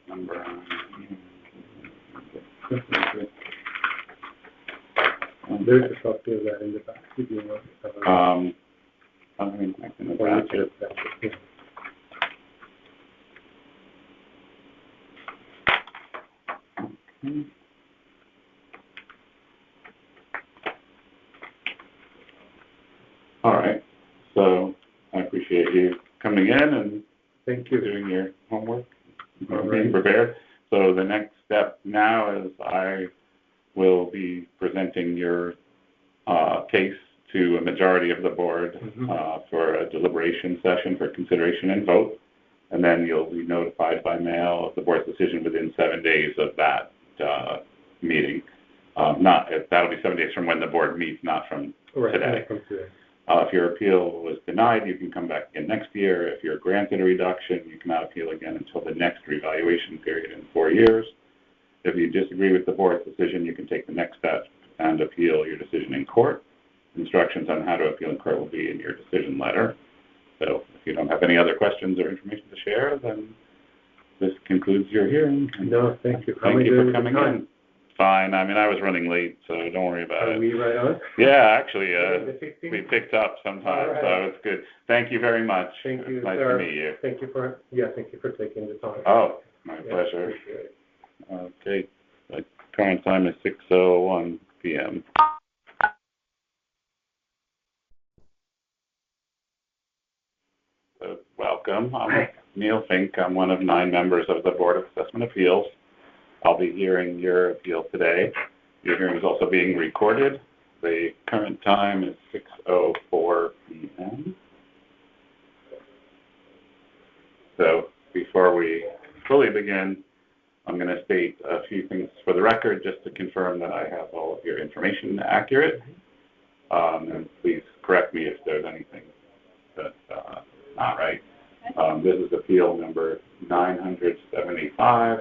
Number on. There's a copy of that in the back, if you want. I mean, I can Or you attach can it. attach it, yeah. Hmm. All right. So I appreciate you coming in and Thank you. doing your homework, All being right. prepared. So the next step now is I will be presenting your case to a majority of the board for a deliberation session for consideration and vote. And then you'll be notified by mail of the board's decision within 7 days of that meeting. That'll be 7 days from when the board meets, not from today. From today. If your appeal was denied, you can come back again next year. If you're granted a reduction, you cannot appeal again until the next revaluation period in 4 years. If you disagree with the board's decision, you can take the next step and appeal your decision in court. Instructions on how to appeal in court will be in your decision letter. So if you don't have any other questions or information to share, then this concludes your hearing. No, thank you. Thank you for coming in. Fine. I mean, I was running late, so don't worry about it. Are we right on? Yeah, actually, The 15th? we picked up sometime, All right. so it's good. Thank you very much. Thank you, Nice sir. to meet you. Thank you for taking the time. Oh, my Yeah, pleasure. appreciate it. Okay, the current time is 6:01 p.m. So, welcome. I'm Neil Fink. I'm one of 9 members of the Board of Assessment Appeals. I'll be hearing your appeal today. Your hearing is also being recorded. The current time is 6:04 p.m. So before we fully begin, I'm going to state a few things for the record just to confirm that I have all of your information accurate. And please correct me if there's anything that's not right. This is appeal number 975.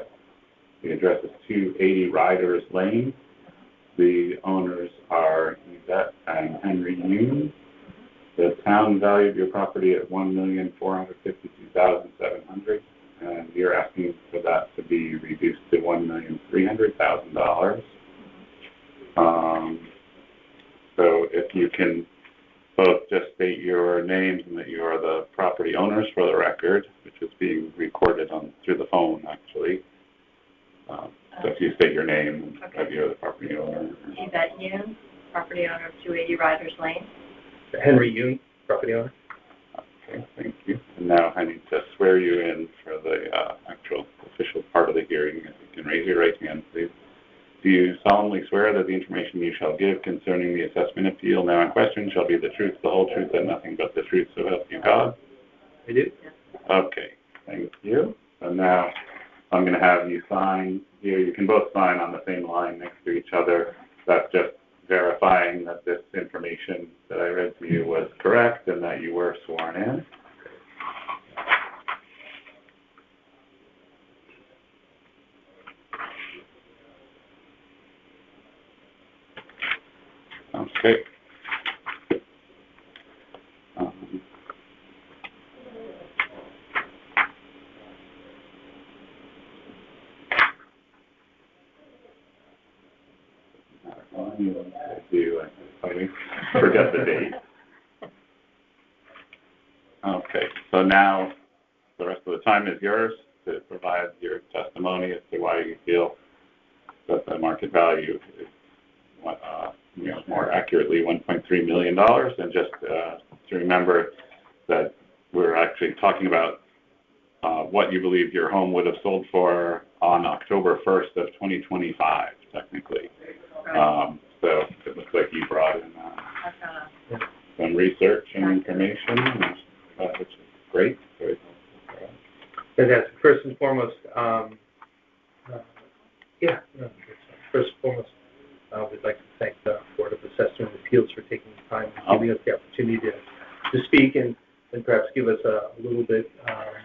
The address is 280 Riders Lane. The owners are Yvette and Henry Yoon. The town valued your property at $1,452,700, and you're asking for that to be reduced to $1,300,000. So if you can both just state your names and that you are the property owners for the record, which is being recorded through the phone actually. So if you state your name, that you're the property owner. Yvette Yoon, property owner of 280 Riders Lane. Henry Yoon, property owner. Okay, thank you. And now I need to swear you in for the actual official part of the hearing. If you can raise your right hand, please. Do you solemnly swear that the information you shall give concerning the assessment appeal now in question shall be the truth, the whole truth, and nothing but the truth, so help you God? I do. Okay, thank you. So now I'm going to have you sign here. You can both sign on the same line next to each other. That's just verifying that this information that I read to you was correct and that you were sworn in. Okay. I forget the date. Okay, so now the rest of the time is yours to provide your testimony as to why you feel that the market value is more accurately $1.3 million. And just to remember that we're actually talking about what you believe your home would have sold for on October 1st of 2025, technically. So it looks like you brought in some research and information, which is great. Fantastic. First and foremost, we'd like to thank the Board of Assessment Appeals for taking the time and giving us the opportunity to speak and perhaps give us a little bit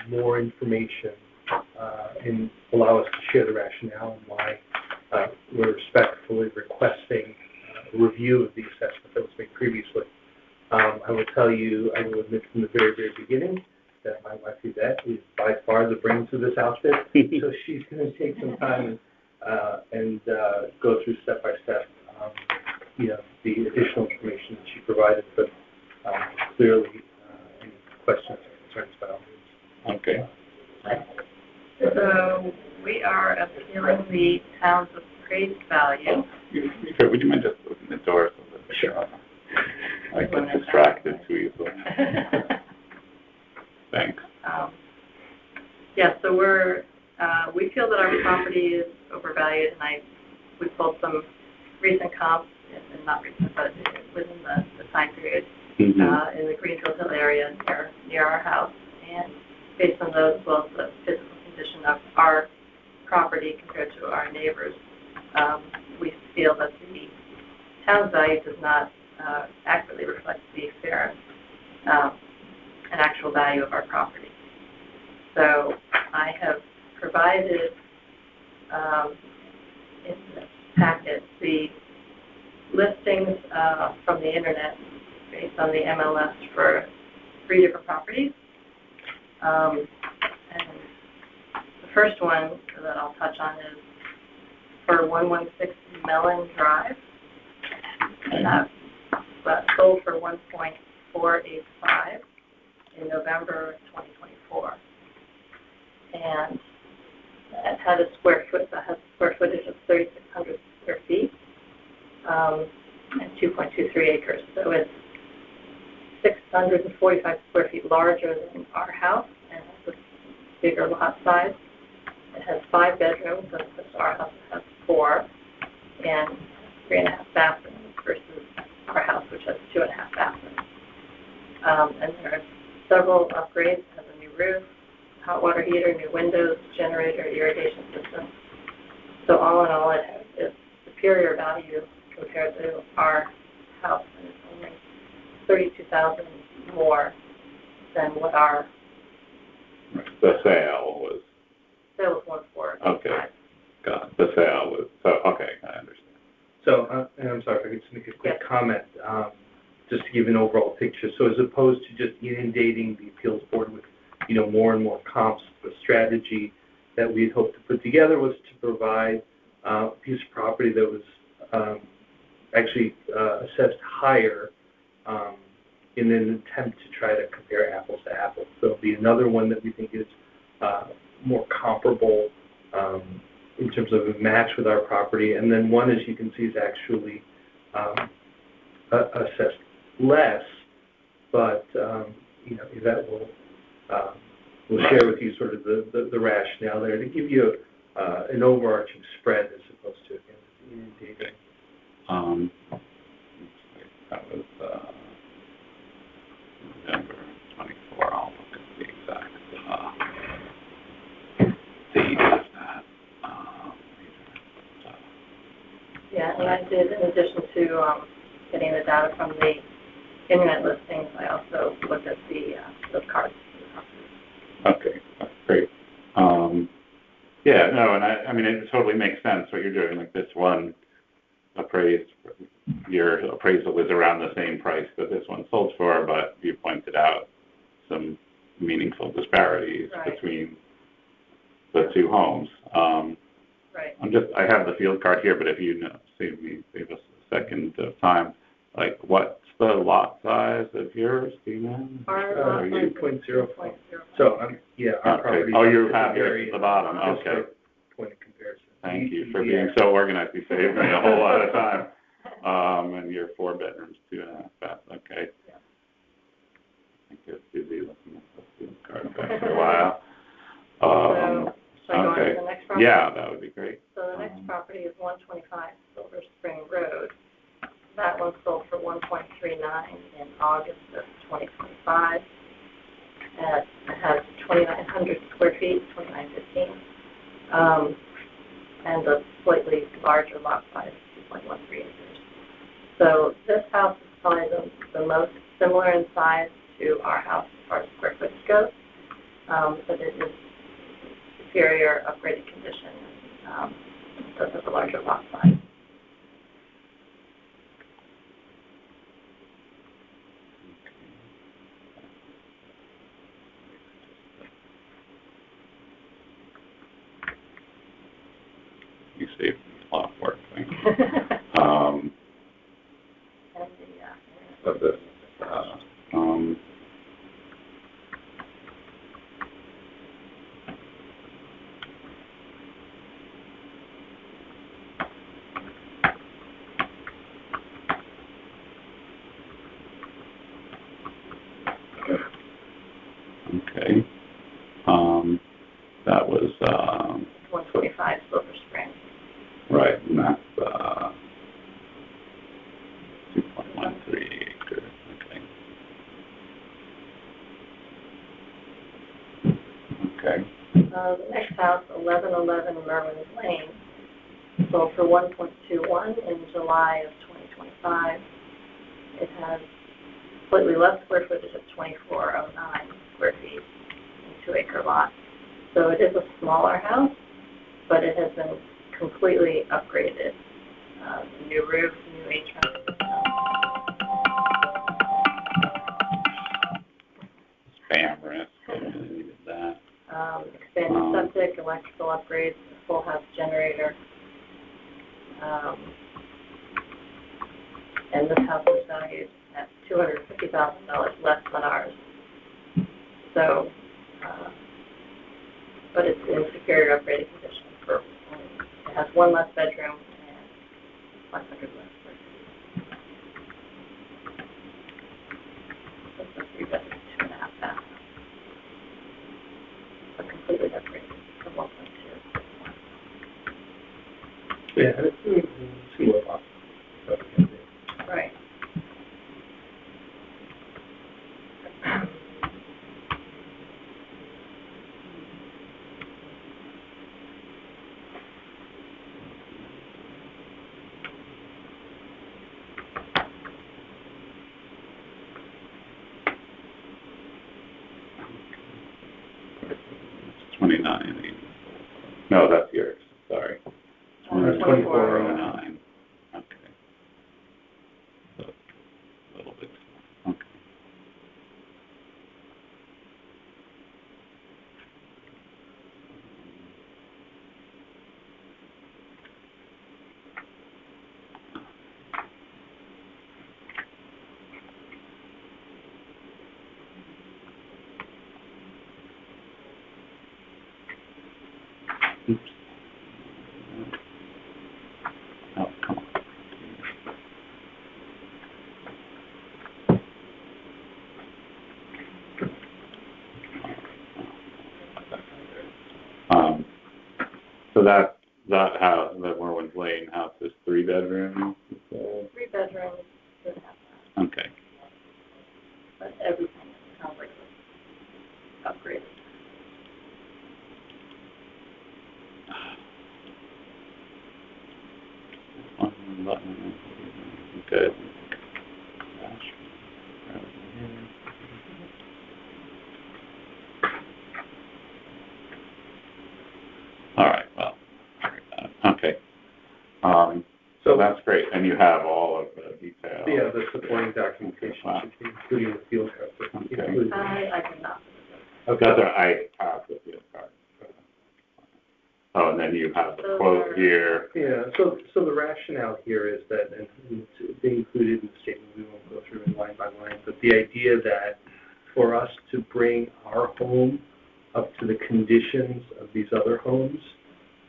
more information and allow us to share the rationale and why we're respectfully requesting a review of the assessment that was made previously. I will admit from the very, very beginning that my wife Yvette is by far the brains of this outfit, so she's going to take some time and go through step by step the additional information that she provided, but clearly any questions or concerns about it. Okay. So we are appealing the town's appraised value. Would you mind just opening the door so that Sure. I get distracted too easily? Thanks. Yeah, so we feel that our property is overvalued, and we pulled some recent comps, and not recent, but within the time period in the Greenfield Hill area near our house, and based on those, as well as the physical condition of our property compared to our neighbors, we feel that the town's value does not accurately reflect the fair and actual value of our property. So I have provided in the packet the listings from the internet based on the MLS for 3 different properties. And the first one that I'll touch on is for 116 Mellon Drive. And that sold for $1.485 in November of 2024. And it had a square footage of 3,600 square feet and 2.23 acres. So it's 645 square feet larger than our house and has a bigger lot size. It has 5 bedrooms, and our house has 4, and 3.5 bathrooms versus our house, which has 2.5 bathrooms. And there are several upgrades. It has a new roof, hot water heater, new windows, generator, irrigation system. So all in all, it has superior value compared to our house, and it's only $32,000 more than what our the sale was. Sale was $1.485. Okay, got it. The sale was okay. I understand. So, and I'm sorry if I could just make a quick comment, just to give an overall picture. So, as opposed to just inundating the appeals board with, more and more comps, the strategy that we had hoped to put together was to provide a piece of property that was actually assessed higher in an attempt to try to compare apples to apples. So it'll be another one that we think is more comparable in terms of a match with our property. And then one, as you can see, is actually assessed less, but that will we'll share with you sort of the rationale there to give you an overarching spread as opposed to, again, inundating. That was November 24. I'll look at the exact date of that. Yeah, and I did, in addition to getting the data from the internet listings, I also looked at those cards. Okay, that's great. Yeah, no, and I mean, it totally makes sense what you're doing. Like this one your appraisal was around the same price that this one sold for, but you pointed out some meaningful disparities between the 2 homes. Right. I have the field card here, but if you save us a second of time, like what's the lot size of yours? Do you know? Our lot 2.05. So, our property. Oh, you have it at the bottom. Okay. Point of comparison. Thank you for being so organized. You saved me a whole lot of time. And your 4 bedrooms, 2.5 baths. Okay. Yeah. I think it's busy looking at the field card back for a while. So I go on to the next property? Yeah, that would be great. So the next property is 125 Silver Spring Road. That one sold for $1.39 in August of 2025. It has 2,900 square feet, 2,915, and a slightly larger lot size, 2.13 acres. So this house is probably the most similar in size to our house as far as square footage goes, but it is superior upgraded condition. It does have a larger lot size. You saved me a lot of work. Thank you. of this. Okay. That was 125 Silver Spring. right, and that's 2.13 acres. Okay. The next house, 1111 Merwin Lane, sold for 1.21 in July of 2025. It has slightly less square footage of 2409 square feet, a 2-acre lot. So it is a smaller house, but it has been completely upgraded. New roof, new HVAC system. Spam risk, I really needed that. Expanded septic, electrical upgrades, a full house generator. And this house is valued at $250,000 less than ours. So, but it's in superior upgraded condition. It has 1 less bedroom and 500 less square feet. It's a 3-bedroom, 2.5 bath. A completely upgraded from 1.2. Yeah, it's similar lot. Right. It's 29. No, that's yours. Sorry. 2409. Okay. So a little bit. Okay. Oops. Oh, come on. So that house, that Merwin's Lane house, is 3 bedrooms. 3 bedrooms, 2.5 baths. Okay. But everything sounds like it's upgraded. Good. All right. Well, okay. So that's great, and you have all of the details. Yeah, the supporting documentation, Wow. including the field card. Okay. I cannot. Okay. That's I have the field card. Oh, and then you have the quote here. Yeah, so the rationale here is that, and it's included in the statement, we won't go through it line by line, but the idea that for us to bring our home up to the conditions of these other homes,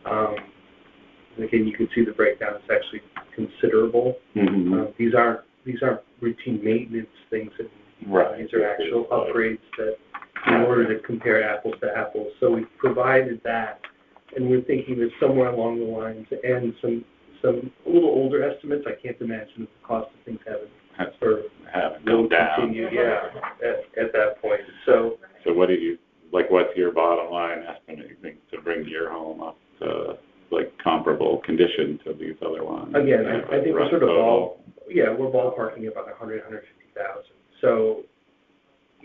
and again, you can see the breakdown, it's actually considerable. Mm-hmm. These aren't routine maintenance things that Right. These are actual upgrades that in order to compare apples to apples. So we've provided that, and we're thinking that somewhere along the lines, and some a little older estimates, I can't imagine that the cost of things haven't gone down. Continue, yeah, at that point. So what do you, like, what's your bottom line estimate, you think, to bring your home up to, like, comparable condition to these other ones? again, I think we're sort of we're ballparking about 150,000. So,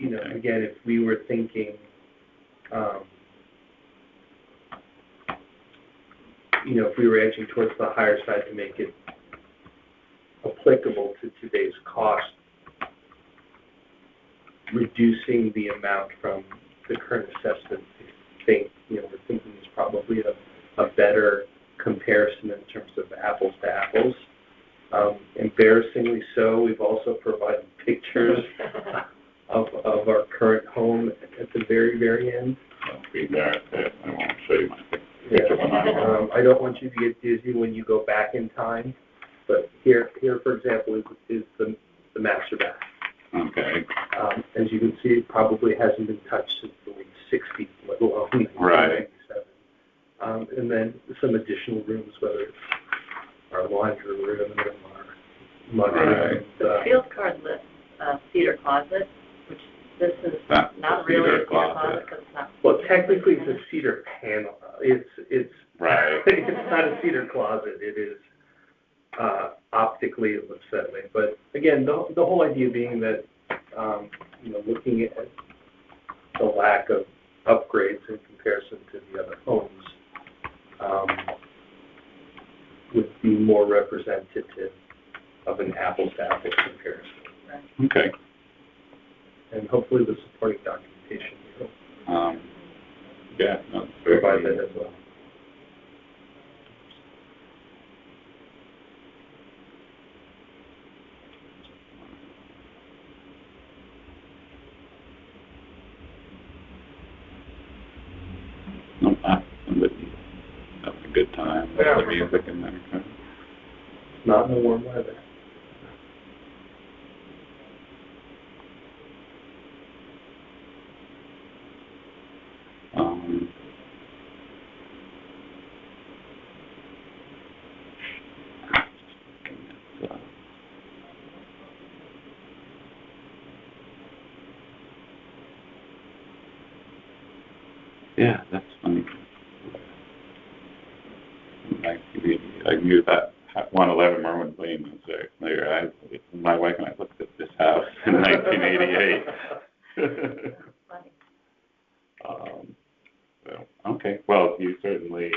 Okay. again, if we were thinking, if we were edging towards the higher side to make it applicable to today's cost, reducing the amount from the current assessment, we're thinking is probably a better comparison in terms of apples to apples. Embarrassingly so, we've also provided pictures of our current home at the very, very end. Don't be embarrassed. I won't show you my picture. Yeah. I don't want you to get dizzy when you go back in time, but here, for example, is the master bath. Okay. As you can see, it probably hasn't been touched since the late 60s, let alone 1997. And then some additional rooms, whether it's our laundry room and our mud room. The field card lists cedar closet, which this is not really a cedar closet because it's not. Well, technically it's a cedar panel. It's right. It's not a cedar closet. It is optically it looks that way. But again, the whole idea being that looking at the lack of upgrades in comparison to the other homes would be more representative of an apples-to-apples comparison. Right. Okay. And hopefully the supporting documentation will provide that as well. Somebody having a good time with the music and everything. Not in the warm weather. Yeah, that's funny. I knew that 111 Merwin Lane was very familiar. My wife and I looked at this house in 1988. Okay. Well, you certainly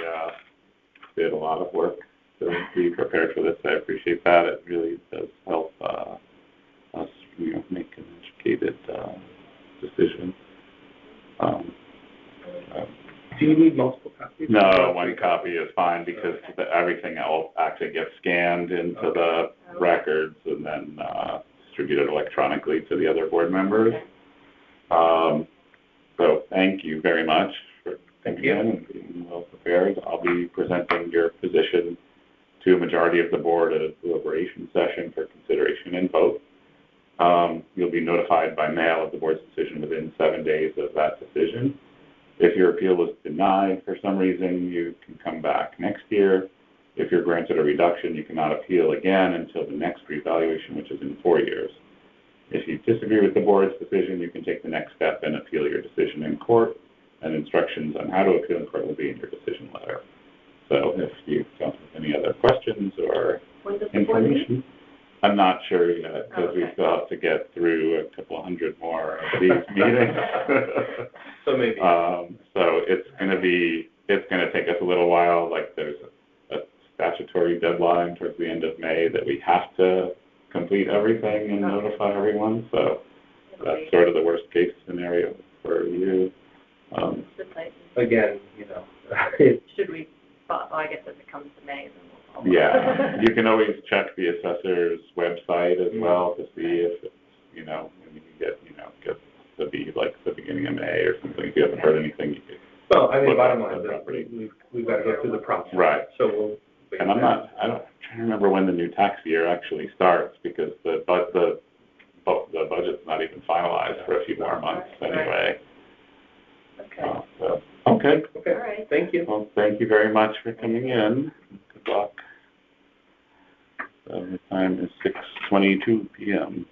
did a lot of work to be prepared for this. I appreciate that. It really does help us, make an educated decision. Do you need multiple copies? No, one copy is fine because everything else actually gets scanned into the records and then distributed electronically to the other board members. So thank you very much for coming in and being well prepared. I'll be presenting your position to a majority of the board at a deliberation session for consideration and vote. You'll be notified by mail of the board's decision within 7 days of that decision. If your appeal was denied for some reason, you can come back next year. If you're granted a reduction, you cannot appeal again until the next reevaluation, which is in 4 years. If you disagree with the board's decision, you can take the next step and appeal your decision in court, and instructions on how to appeal in court will be in your decision letter. So if you don't have any other questions or information, I'm not sure yet because we still have to get through a couple hundred more of these meetings. So maybe. So it's going to take us a little while. Like there's a statutory deadline towards the end of May that we have to complete everything and notify everyone. So that's sort of the worst case scenario for you. Again, should we? I guess if it comes to May, then we'll follow. Yeah, you can always check the assessor's website as well to see if it's, when you get to be like the beginning of May or something. If you haven't heard anything, you could. Well, I mean, bottom line, we've got to go through the process. Right. So we'll. And I'm trying to remember when the new tax year actually starts because the budget's not even finalized for a few more months anyway. Okay. Okay. All right. Thank you. Well, thank you very much for coming in. Good luck. The time is 6:22 p.m.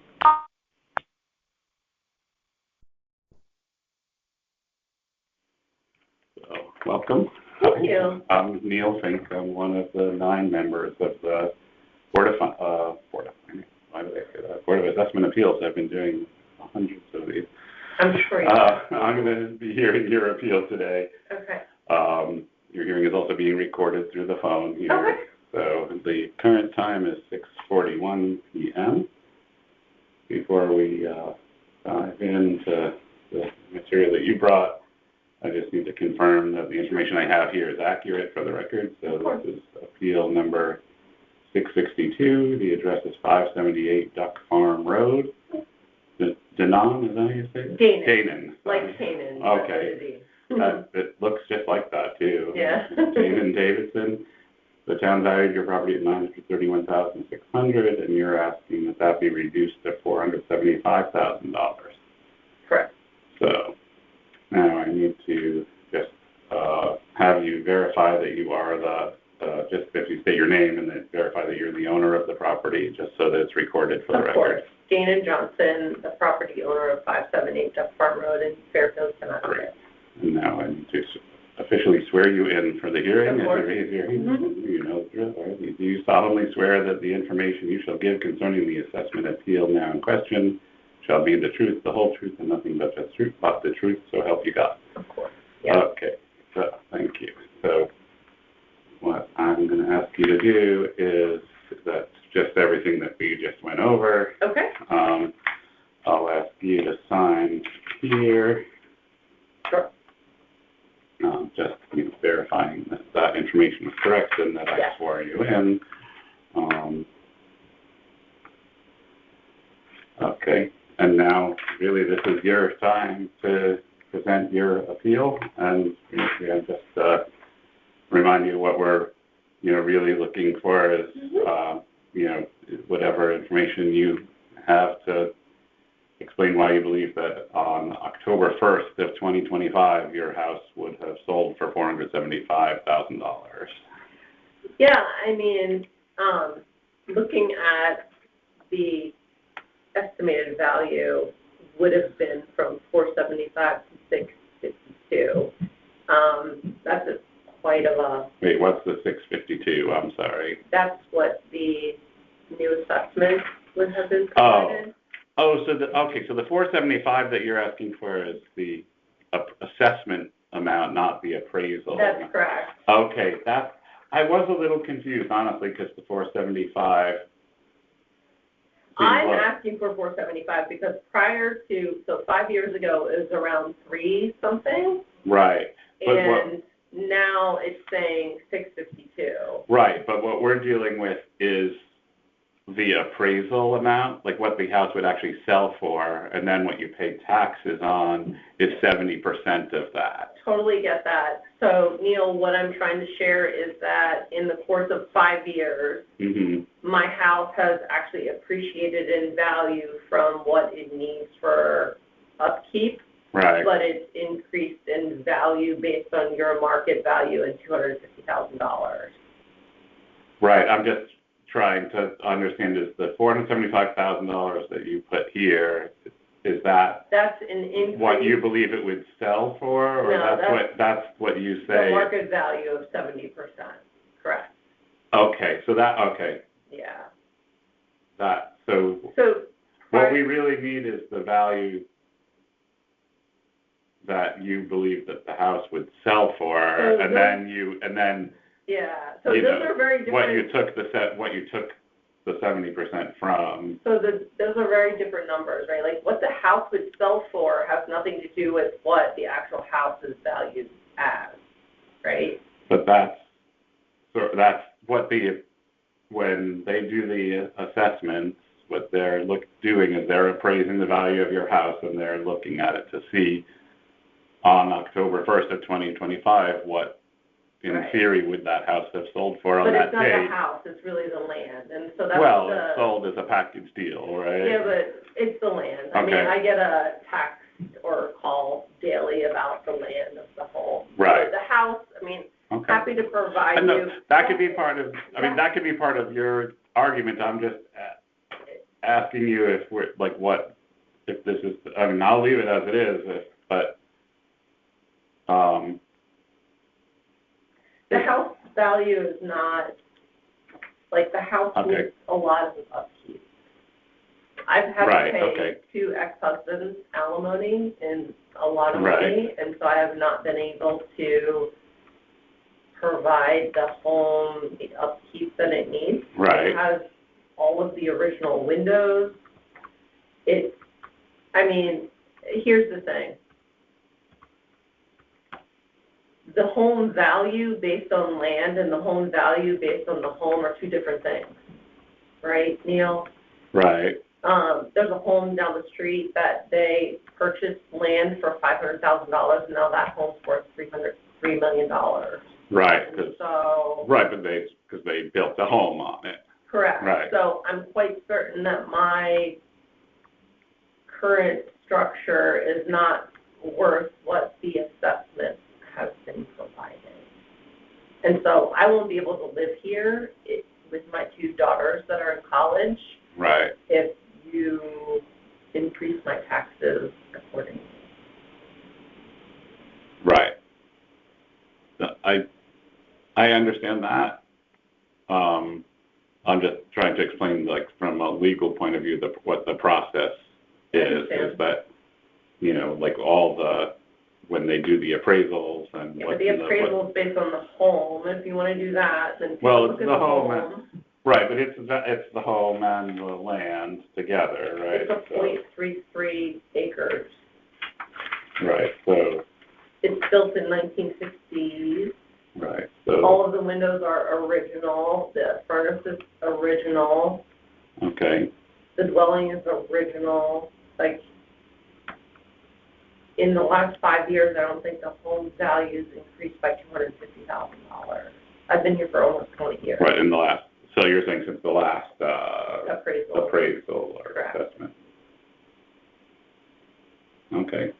So, welcome. Thank you. I'm Neil Fink. I'm one of the 9 members of the Board of Assessment Appeals. I've been doing hundreds of these. I'm sure you are. I'm going to be hearing your appeal today. Okay. Your hearing is also being recorded through the phone here. Okay. So the current time is 6:41 p.m. Before we dive into the material that you brought, I just need to confirm that the information I have here is accurate for the record. So this is appeal number 662. The address is 578 Duck Farm Road. Danone, is that how you say it? Canaan. Sorry. Like Canaan. Okay. It looks just like that, too. Yeah. Canaan Davidson. The town valued your property at $931,600, and you're asking that that be reduced to $475,000. Correct. So now I need to just have you verify that you are just if you state your name and then verify that you're the owner of the property, just so that it's recorded for the record. Of course. Dana Johnson, the property owner of 578 Duck Farm Road in Fairfield, Connecticut. Great. And now I need to officially swear you in for the hearing. Of course. You know the drill, right? Do you solemnly swear that the information you shall give concerning the assessment appeal now in question shall be the truth, the whole truth, and nothing but the truth, so help you God? Of course. Yeah. Okay. So, thank you. So, what I'm going to ask you to do is that's just everything that we just went over. Okay. I'll ask you to sign here. Sure. Just verifying that that information was correct and that I swore you in. Okay. And now, really, this is your time to present your appeal, and just remind you what we're, really looking for is, whatever information you have to explain why you believe that on October 1st of 2025, your house would have sold for $475,000. Yeah, I mean, looking at the estimated value would have been from 475 to 652. That's quite of a... Wait, what's the 652? I'm sorry. That's what the new assessment would have been provided. So the 475 that you're asking for is the assessment amount, not the appraisal. That's correct. Okay, I was a little confused, honestly, because the 475. I'm asking for 475 because prior to, 5 years ago, it was around 3 something. Right. And now it's saying 652. Right, but what we're dealing with is the appraisal amount, like what the house would actually sell for, and then what you pay taxes on is 70% of that. Totally get that. So, Neil, what I'm trying to share is that in the course of 5 years, my house has actually appreciated in value from what it needs for upkeep. Right. But it's increased in value based on your market value and $250,000. Right. I'm just trying to understand, is the $475,000 that you put here, is that that's an increase, what you believe it would sell for, or no, that's what you say? The market value of 70%. Correct. Okay. So Yeah. So what we really need is the value that you believe that the house would sell for, and then yeah. So those are very different. What you took the 70% from. So those are very different numbers, right? Like what the house would sell for has nothing to do with what the actual house is valued as, right? But that's what when they do the assessments, what they're doing is they're appraising the value of your house, and they're looking at it to see on October 1st of 2025 what, in theory, would that house have sold for on that day. But it's not the house, it's really the land. And so that's it's sold as a package deal, right? Yeah, but it's the land. Okay. I mean, I get a text or a call daily about the land of the home. Right. So the house, I mean, happy to provide you. That could be part of, that could be part of your argument. I'm just asking you if this is, I'll leave it as it is, but the house value is not, the house needs a lot of upkeep. I've had to pay 2 ex-husbands alimony and a lot of money, and so I have not been able to provide the home the upkeep that it needs. Right. It has all of the original windows. Here's the thing. The home value based on land and the home value based on the home are 2 different things. right, Neil? Right. There's a home down the street that they purchased land for $500,000, and now that home's worth $3 million. Right. So. Right, but because they built the home on it. Correct. Right. So I'm quite certain that my current structure is not worth what the assessment has been provided. And so I won't be able to live here with my 2 daughters that are in college. Right. If you increase my taxes accordingly. Right. I understand that. I'm just trying to explain, like, from a legal point of view, what the process is that, you know, like when they do the appraisals and yeah, but the appraisal is based on the home. If you want to do that, then look at the home. Right, but it's the home and the land together, right? It's a 0.33 acres. Right, so. It's built in 1960s. Right, so. All of the windows are original. The furnace is original. Okay. The dwelling is original. Like, in the last 5 years, I don't think the home values increased by $250,000. I've been here for almost 20 years. Right, so you're saying since the last appraisal or assessment. Okay.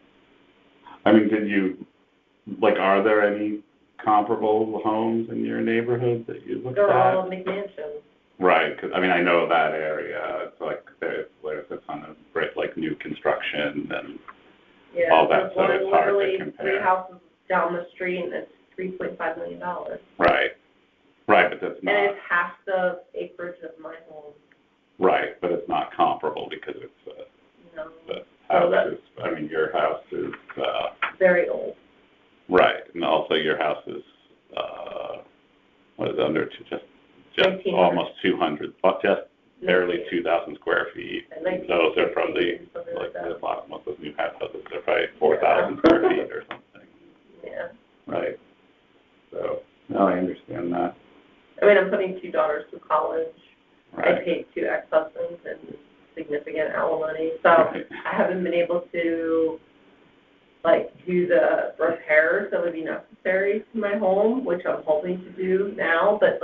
I mean, are there any comparable homes in your neighborhood that you looked at? They're all McMansions. Right, because, I mean, I know that area. It's like there's a ton of like new construction and all that, so it's hard to compare. 3 houses down the street, and it's $3.5 million. Right, but that's not. And it's half the acreage of my home. Right, but it's not comparable because it's no. The house is. I mean, your house is very old. Right, and also your house is under just almost 200, but just barely 2,000 square feet. Those are probably most of those new houses are probably 4,000 square feet or something. Yeah. Right. So, no, I understand that. I mean, I'm putting 2 daughters through college. Right. I paid 2 ex-husbands and significant alimony, so Right. I haven't been able to do the repairs that would be necessary to my home, which I'm hoping to do now. But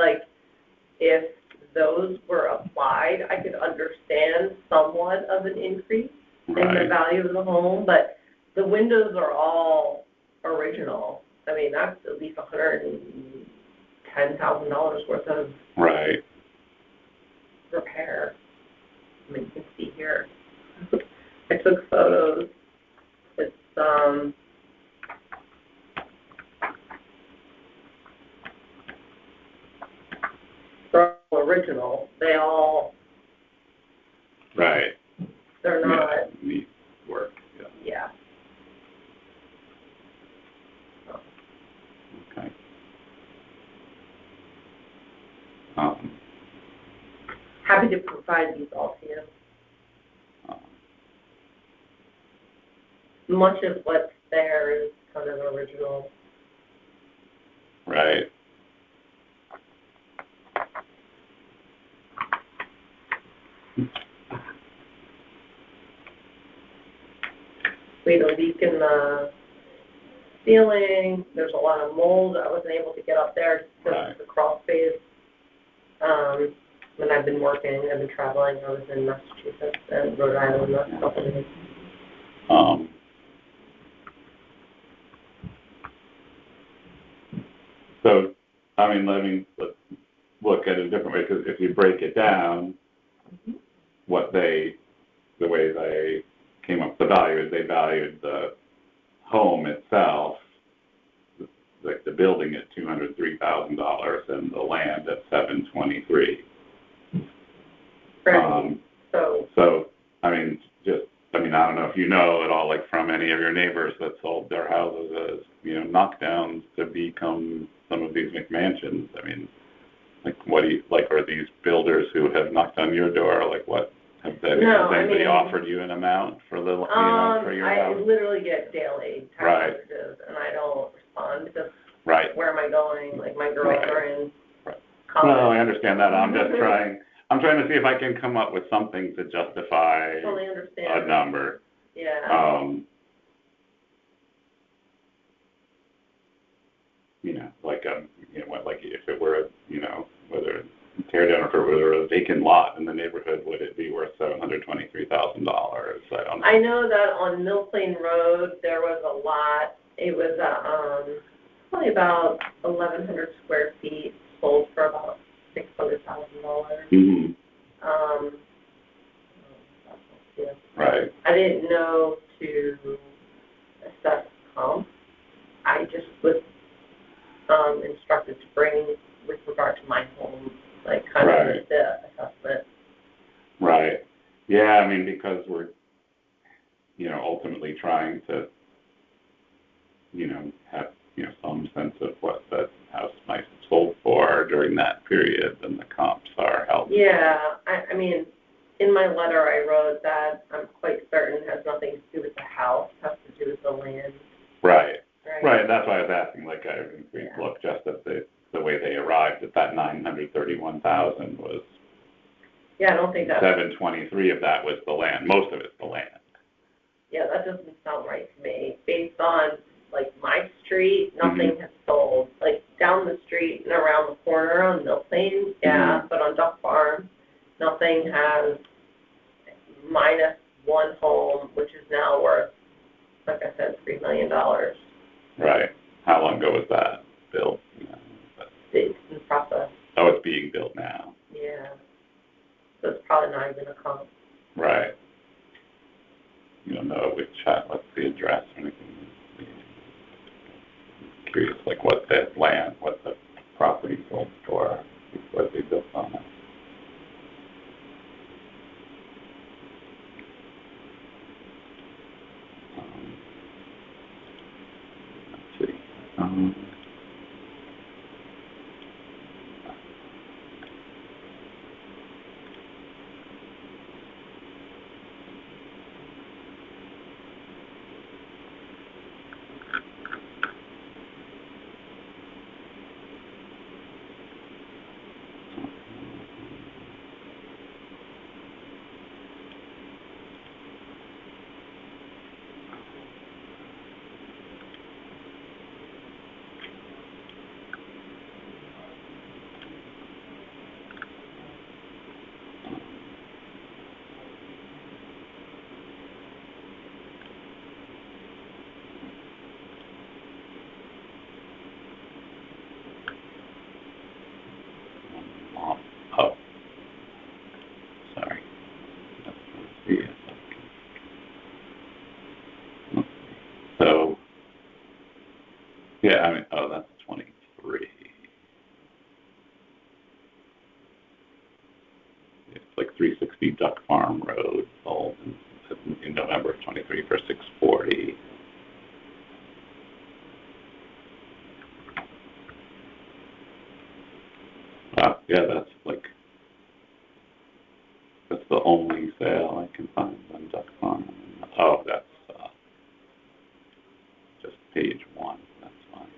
if those were applied, I could understand somewhat of an increase in the value of the home. But the windows are all original. I mean, that's at least $110,000 worth of repair. I mean, you can see here. I took photos. It's they're all original. They all. Right. They're not. Yeah, neat work. Yeah. Okay. Happy to provide these all to you. Much of what's there is kind of original. Right. We had a leak in the ceiling. There's a lot of mold. I wasn't able to get up there because of the crawl space. And I've been working. I've been traveling. I was in Massachusetts and Rhode Island last couple of days. So, I mean, let's look at it a different way, because if you break it down, the way they came up with the value is they valued the home itself, like the building at $203,000 and the land at $723,000. Right. So, I mean, I don't know if you know at all, like from any of your neighbors that sold their houses as, knockdowns to become some of these McMansions. I mean, what do you, are these builders who have knocked on your door, what, has anybody offered you an amount for the, for your house? I literally get daily text messages, and I don't respond because where am I going? My girls are in college. No, I understand that. I'm just trying, I'm trying to see if I can come up with something to justify Totally a understand. number. Yeah. You know, like like if it were, whether tear down or if it were a vacant lot in the neighborhood, would it be worth $723,000? I don't know. I know that on Mill Plain Road there was a lot. It was probably about 1,100 square feet, sold for about $600,000. Mm-hmm. Yeah. Right. I didn't know to assess comp. I just was instructed to bring with regard to my home, like kind of the assessment. Right. Yeah, I mean, because we're, ultimately trying to, have, some sense of what that house might have sold for during that period, and the comps are helpful. Yeah, I mean, in my letter I wrote that I'm quite certain has nothing to do with the house, has to do with the land. Right. Right, that's why I was asking, like, we looked just at the way they arrived at that $931,000 was. Yeah, I don't think that. 723 of that was the land. Most of it's the land. Yeah, that doesn't sound right to me. Based on, like, my street, nothing has sold. Like, down the street and around the corner on Mill Plain, yeah, but on Duck Farm, nothing has, minus one home, which is now worth, like I said, $3 million. Right. How long ago was that built? It's in the process. Oh, it's being built now. Yeah. So it's probably not even a comp. Right. You don't know what's the address or anything. I'm curious, like what the property sold for, what they built on it. Let's see. Oh, sorry. So, yeah, I mean, that's 23. It's like 360 Duck Farm Road, sold in November of 23 for $640. Yeah, that's the only sale I can find on Duck Farm. Oh, that's just page 1. That's fine.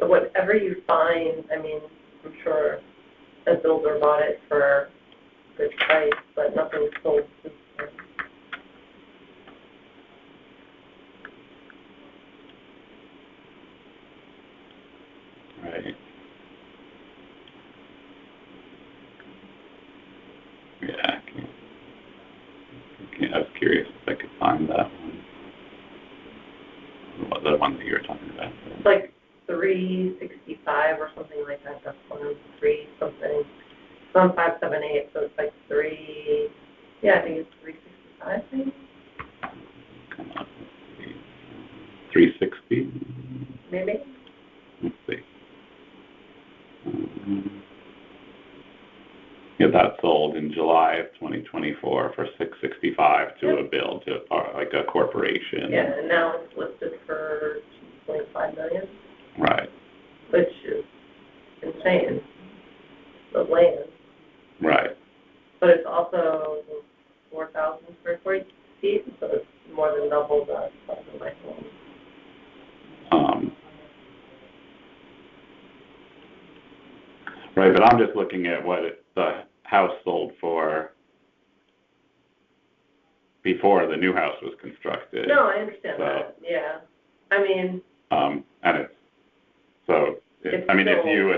Whatever you find, I mean, I'm sure a builder bought it for a good price, but nothing sold since then. Right. Yeah, I was curious if I could find that one. The one that you were talking about. It's like 365 or something like that. That's 103 something. It's on 578, so it's like 3. Yeah, I think it's 365 maybe. Come on, let's see. 360. Maybe. Let's see. Yeah, that sold in July of 2024 for $665 to a bill to like a corporation. Yeah, and now it's listed for $2.5 million. Right. Which is insane. The land. Right. But it's also 4,000 square feet, so it's more than double the size of my home. Right, but I'm just looking at what the house sold for before the new house was constructed. No, I understand So, that, yeah. I mean, and it's, so, It's I mean, if still- you,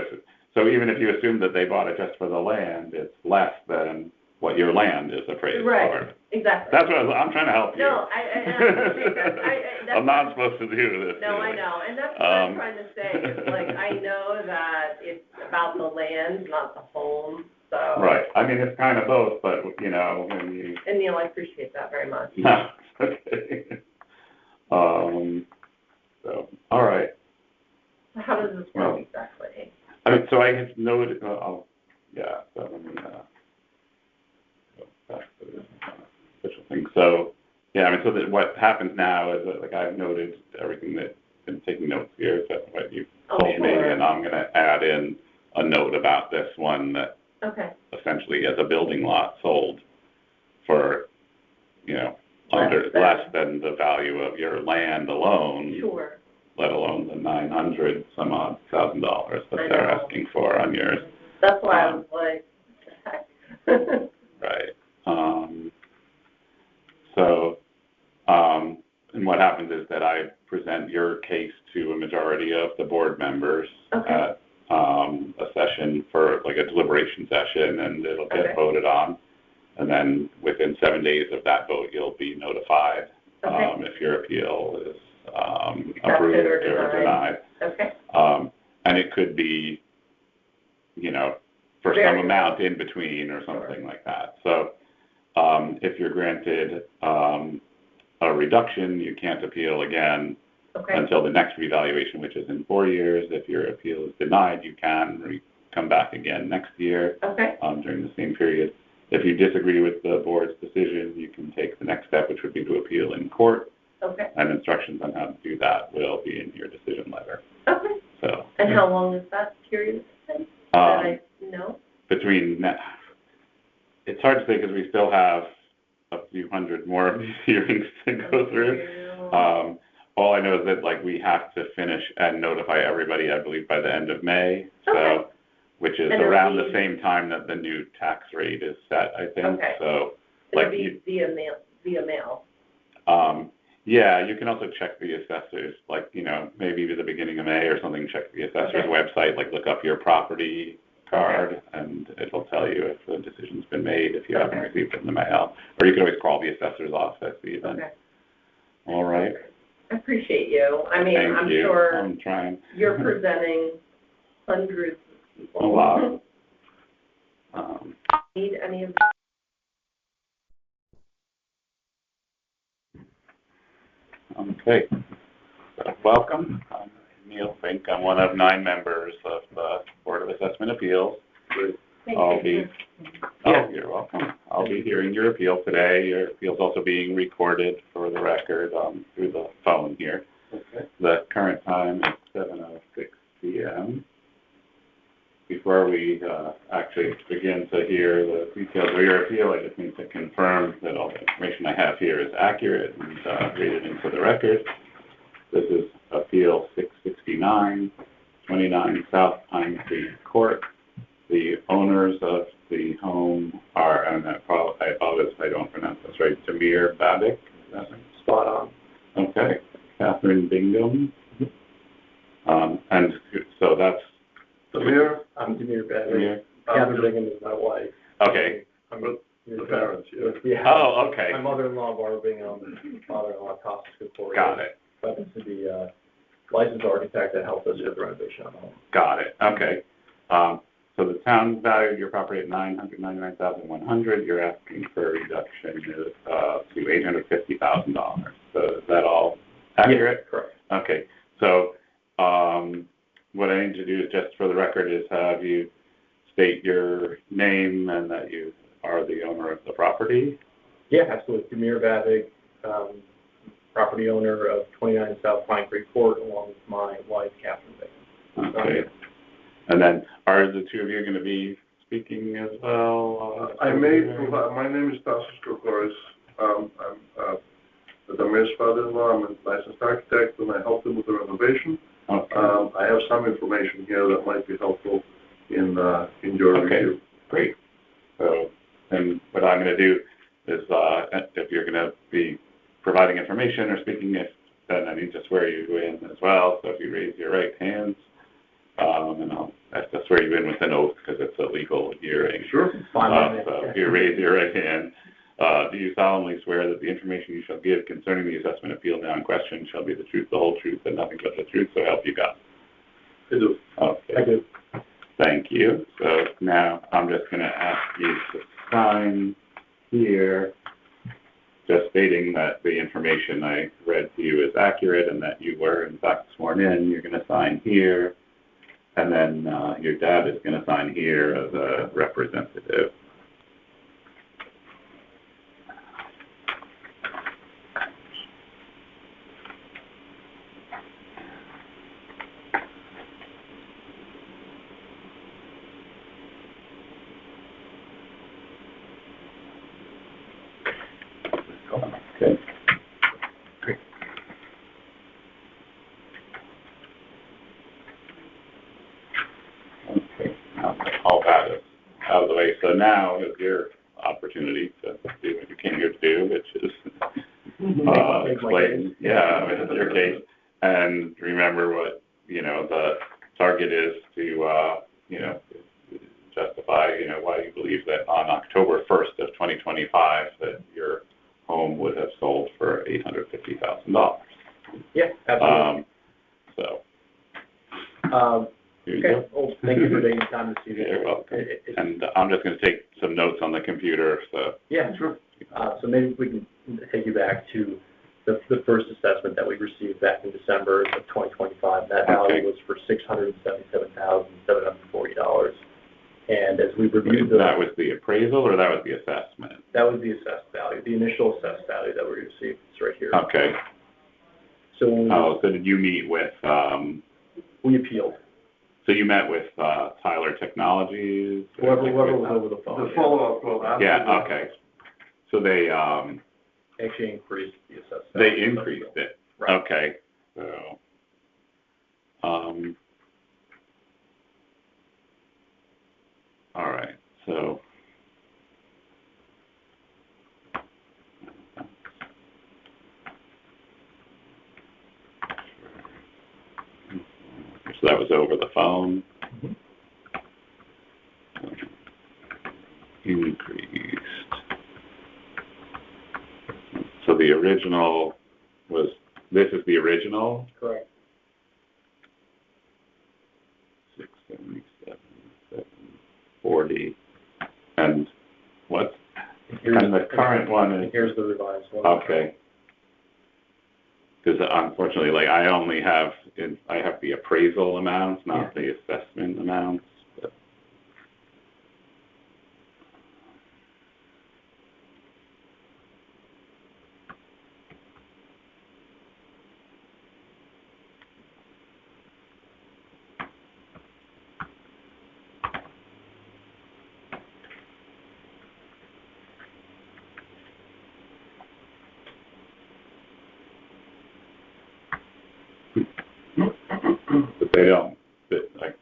so even if you assume that they bought it just for the land, it's less than what your land is appraised right, for. exactly. That's what I'm trying to help you. No, that's I'm not supposed to do this. No, I know, and that's what I'm trying to say, is like, I know that it's about the land, not the home, so. Right, I mean, it's kind of both, but, you know, when you, And Neil, I appreciate that very much. no, okay. So, all right. How does this work exactly? I mean, so I had noted, so let me, go back to this official thing. So, yeah, I mean, so that what happens now is that, like, I've noted everything that, been taking notes here, so what you've told me, Sure. and I'm gonna add in a note about this one that Okay, essentially as a building lot sold for, you know, Less less than than. the value of your land alone, sure. let alone the $900 some odd thousand dollars that I they're know. asking for on yours. That's why I was like, what the heck? Right. And what happens is that I present your case to a majority of the board members Okay. at a session for like a deliberation session, and it'll get Okay. voted on. And then within 7 days of that vote, you'll be notified Okay. if your appeal is Accepted approved or or denied. denied. Okay, And it could be, you know, for Very some amount in between or something like that. So if you're granted a reduction, you can't appeal again okay, until the next revaluation, which is in 4 years. If your appeal is denied, you can come back again next year okay, during the same period. If you disagree with the board's decision, you can take the next step, which would be to appeal in court, okay, and instructions on how to do that will be in your decision letter. okay. So And how long is that period of time? That I know? it's hard to say because we still have a few hundred more of these hearings to go through. All I know is that like we have to finish and notify everybody, I believe, by the end of May. Okay. So, which is And it'll around be- the same time that the new tax rate is set, I think. Okay. So, It'll like be via mail. yeah, you can also check the assessors, like, you know, maybe at the beginning of May or something, check the assessor's Okay. website, like look up your property card, and it'll tell you if the decision's been made, if you haven't Okay. received it in the mail. Or you can always call the assessor's office even. Okay. All right. I appreciate you. I mean, Thank I'm you. sure I'm trying. you're presenting hundreds of people. A lot. Need any of Okay. So, welcome. I'm Neil Fink. I'm one of 9 members of the Board of Assessment Appeals. I'll be, you're welcome. I'll be hearing your appeal today. Your appeal's also being recorded for the record through the phone here. Okay. The current time is 7:06 p.m. Before we actually begin to hear the details of your appeal, I just need to confirm that all the information I have here is accurate and read it into the record. This is Appeal 669, 29 South Pine Creek Court. The owners of the home are, and I apologize if I don't pronounce this right, Demir Babik, is that right? Spot on. Okay, Catherine Bingham. And so that's Demir? I'm Demir Badley. Demir. Catherine Bingham is my wife. Okay. I'm The parents, yeah. Yeah. Oh, okay. My mother-in-law, Barbara Bingham, father-in-law, Costas Kukori. Got it. Happens to be a licensed architect that helped us with the renovation on the home. Got it. Okay. So the town valued your property at $999,100. You're asking for a reduction to $850,000. So is that all accurate? Yes, correct. Okay. So what I need to do is just for the record is have you state your name and that you are the owner of the property. Yeah, absolutely. Demir Babik, property owner of 29 South Pine Creek Court, along with my wife, Catherine Bingham. Okay. And then are the two of you going to be speaking as well? I may provide, my name is Tasos Kokoris. I'm Damir's father-in-law. I'm a licensed architect, and I helped him with the renovation. Okay. I have some information here that might be helpful in your Okay, review. great. So, and what I'm going to do is, if you're going to be providing information or speaking, then I need to swear you in as well. So if you raise your right hand, and I'll have to swear you in with an oath because it's a legal hearing. Sure. So if you raise your right hand, do you solemnly swear that the information you shall give concerning the assessment appeal now in question shall be the truth, the whole truth, and nothing but the truth, so help you God? I do. Okay. I do. Thank you. So now I'm just going to ask you to sign here, just stating that the information I read to you is accurate and that you were in fact sworn in. You're going to sign here, and then your dad is going to sign here as a representative. Okay. Great. Okay. Now that all that is out of the way. So now is your opportunity to do what you came here to do, which is explain, your case, and remember what the target is to justify why you believe that on October 1st of 2025 that your home would have sold for $850,000. Yeah, absolutely. Here you go. Well, thank you for taking the time to see this. You're welcome. And I'm just going to take some notes on the computer. So Yeah, sure. So maybe we can take you back to the first assessment that we received back in December of 2025. That value was for $677,740. And as we reviewed that was the appraisal or that was the assessment? That was the assessed value, the initial assessed value that we received. It's right here. Okay. So when so did you meet with? We appealed. So you met with Tyler Technologies? Whoever was over the phone. The follow-up program. Yeah. Okay. So they actually increased the assessed value. They value. increased it. Right. Okay. So all right. So that was over the phone. Increased. So the original was, this is the original? Correct. 677, 740. And what? And the current one is? Here's the revised one. Okay. Because unfortunately, I only have, I have the appraisal amounts, not the assessment amounts. But. But they don't, I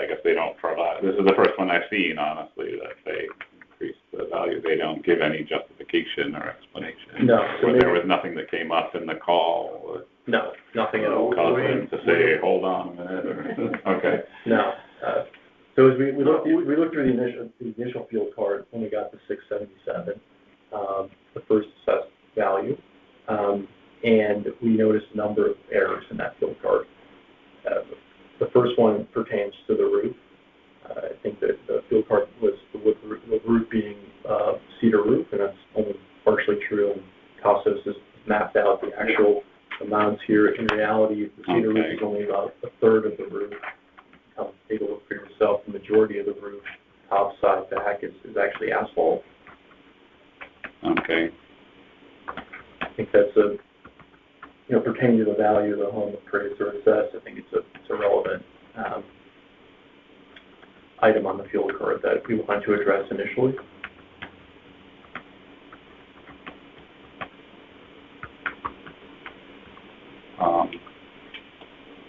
guess they don't provide, this is the first one I've seen, honestly, that they increased the value. They don't give any justification or explanation. No. So there was nothing that came up in the call. No, nothing at all. Caused them to say, hold on a minute. Okay. No. So as we looked through the initial field card when we got the 677, the first assessed value, and we noticed a number of errors in that field card. The first one pertains to the roof. I think that the field card was the roof being cedar roof, and that's only partially true. And Costos has mapped out the actual amounts here. In reality, the cedar roof is only about a third of the roof. Take a look for yourself. The majority of the roof, top, side, back, is actually asphalt. Okay. I think that's pertaining to the value of the home appraised or assessed. I think it's a relevant item on the field card that we want to address initially.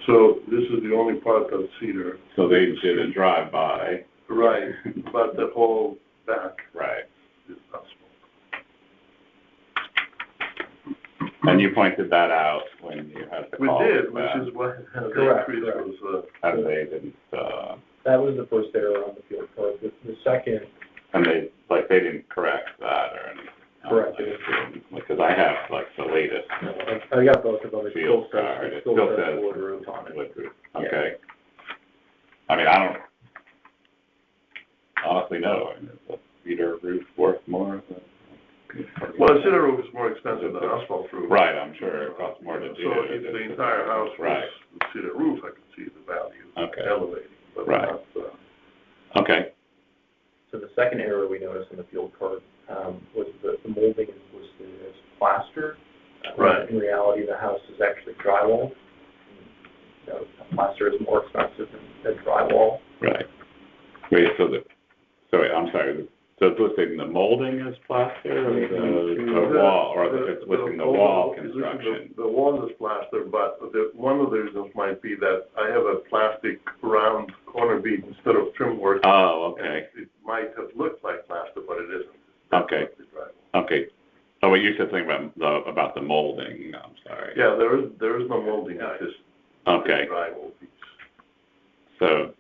So this is the only part of cedar. So they did a drive-by. Right, but the whole back Right. is asphalt. And you pointed that out when you had the We call. did, with which them, is why the Correct, increase correct. was, and they didn't, That was the first error on the field card. The second, and they didn't correct that or anything. Correct. Because I have like the latest I got both of them. It field still card. says, It it still still says says wood roof on it. wood roof. Yeah. Okay. I mean, I don't honestly know. I mean, is a cedar roof worth more than? well, a cedar roof is more expensive than asphalt roof. Right, I'm sure it costs more to do. So if the entire house was Right. cedar roof, I could see the value Okay. elevating, but Right. not, Okay. So the second error we noticed in the field card was the molding is listed as plaster. Right. In reality, the house is actually drywall. You know, plaster is more expensive than drywall. Right. Wait, sorry, I'm sorry. So it's listing the molding as plaster or the wall, or it's listing the wall construction? The wall is plaster, but one of the reasons might be that I have a plastic round corner bead instead of trim work. Oh, okay. It might have looked like plaster, but it isn't. It's Okay. definitely drywall. Okay. Oh, but you said something about the molding. I'm sorry. Yeah, there is no molding in this. Okay. This drywall piece. So,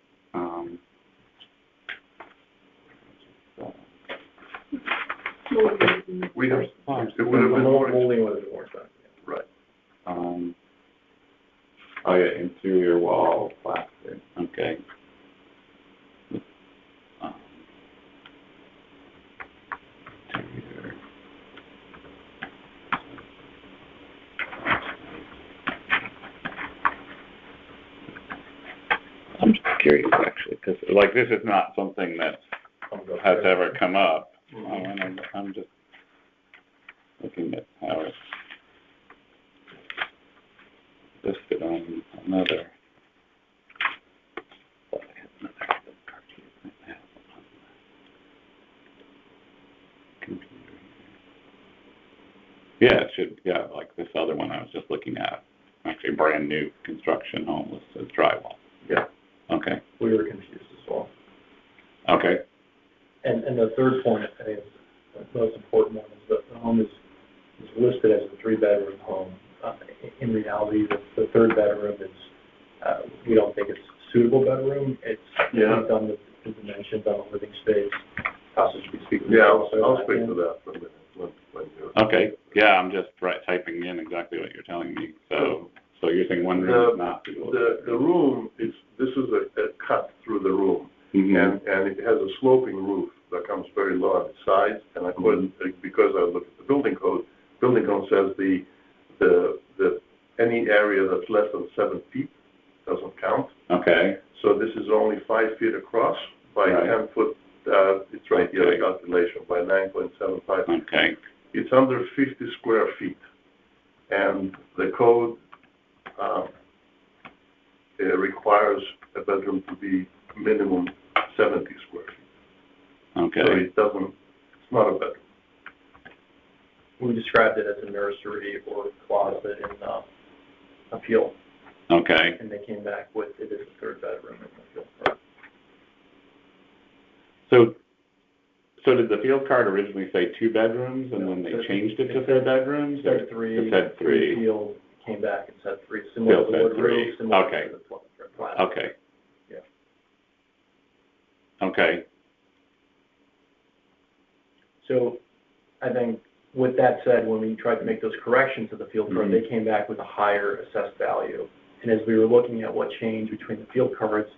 We have, it would have The been more. molding would have been more expensive. Right. oh yeah, interior wall plaster. Okay. Interior. I'm just curious, actually, because like this is not something that has ever come up. And I'm just looking at how it's listed on another. Yeah, it should. Yeah, like this other one I was just looking at. Actually, brand new construction home listed as drywall. Yeah. Okay. We were confused as well. Okay. And the third point, I think, is the most important one, is that the home is listed as a 3-bedroom home. In reality, the third bedroom is, we don't think it's a suitable bedroom. It's done with the dimensions on the living space. Also should be speaking. Yeah, I'll speak to that for a minute. Okay. Yeah, I'm just typing in exactly what you're telling me. So you're saying one room is not suitable. The room is, this is a cut through the room. Mm-hmm. And it has a sloping roof that comes very low on its sides, and because I look at the building code says the any area that's less than 7 feet doesn't count. Okay. So this is only 5 feet across by 10 foot. It's right here, the calculation, by 9.75. Okay. It's under 50 square feet, and the code it requires a bedroom to be minimum 70 square feet. Okay. So it's not a bedroom. We described it as a nursery or closet in appeal. Okay. And they came back with it is a third bedroom in the field card. So did the field card originally say 2 bedrooms and then they changed it to 3 bedrooms? It said 3. It said 3. Field came back and said 3. Similar to the wood roof, similar to the plastic. Okay. Yeah. Okay. So I think with that said, when we tried to make those corrections to the field card, they came back with a higher assessed value. And as we were looking at what changed between the field cards,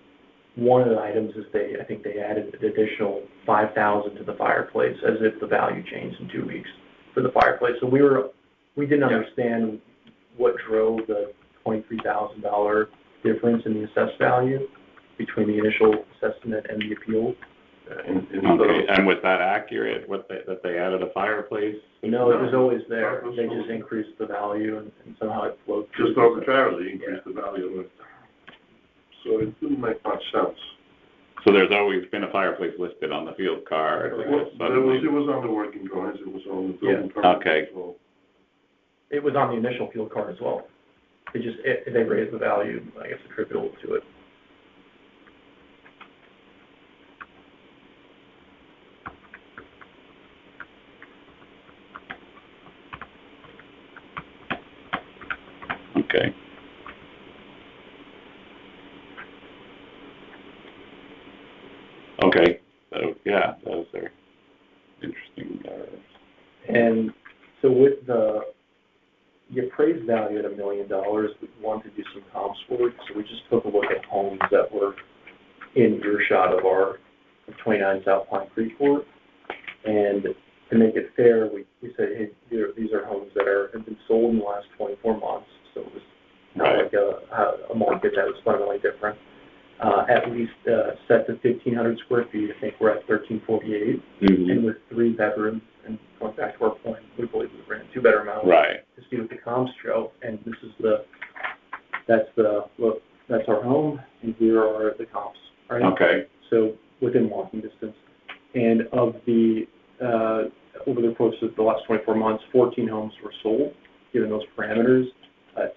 one of the items is I think they added an additional $5,000 to the fireplace, as if the value changed in 2 weeks for the fireplace. So we didn't understand what drove the $23,000 difference in the assessed value between the initial assessment and the appeal. Okay. And was that accurate? That they added a fireplace? No, it was always there. They just increased the value and somehow it flowed through. Just arbitrarily increased the value of it. So it didn't make much sense. So there's always been a fireplace listed on the field card. It was on the working drawings. It was on the building permit. Okay. As well. It was on the initial field card as well. They raised the value, I guess, attributable to it. Okay. Okay, so yeah, those are interesting. And so with the appraised value at $1 million, we wanted to do some comps for it. So we just took a look at homes that were in earshot of our 29 South Pine Creek Court. And to make it fair, we said, hey, these are homes that have been sold in the last 24 months. So it was not like a market that was fundamentally different. At least set to 1,500 square feet. I think we're at 1,348, and with 3 bedrooms. And going back to our point, we believe we ran 2-bedroom house to see what the comps show. And this is that's our home, and here are the comps. Right? Okay. So within walking distance, and of the over the course of the last 24 months, 14 homes were sold, given those parameters.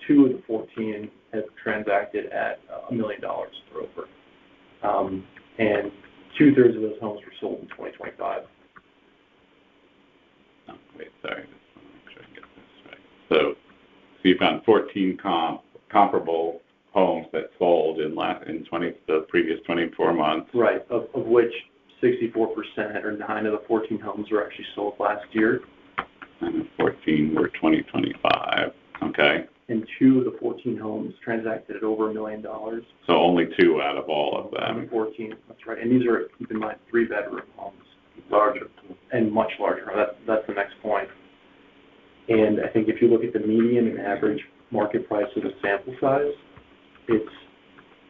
2 of the 14 have transacted at $1 million or over. And 2/3 of those homes were sold in 2025. Oh, wait, sorry. Just want to make sure I get this right. So you found 14 comparable homes that sold in the previous 24 months. Right, of which 64% or 9 of the 14 homes were actually sold last year. And 14 were 2025. Okay. And 2 of the 14 homes transacted at over $1 million. So only 2 out of all of them. 14, that's right. And these are, keep in mind, 3-bedroom homes. Larger. And much larger. That's the next point. And I think if you look at the median and average market price of the sample size, its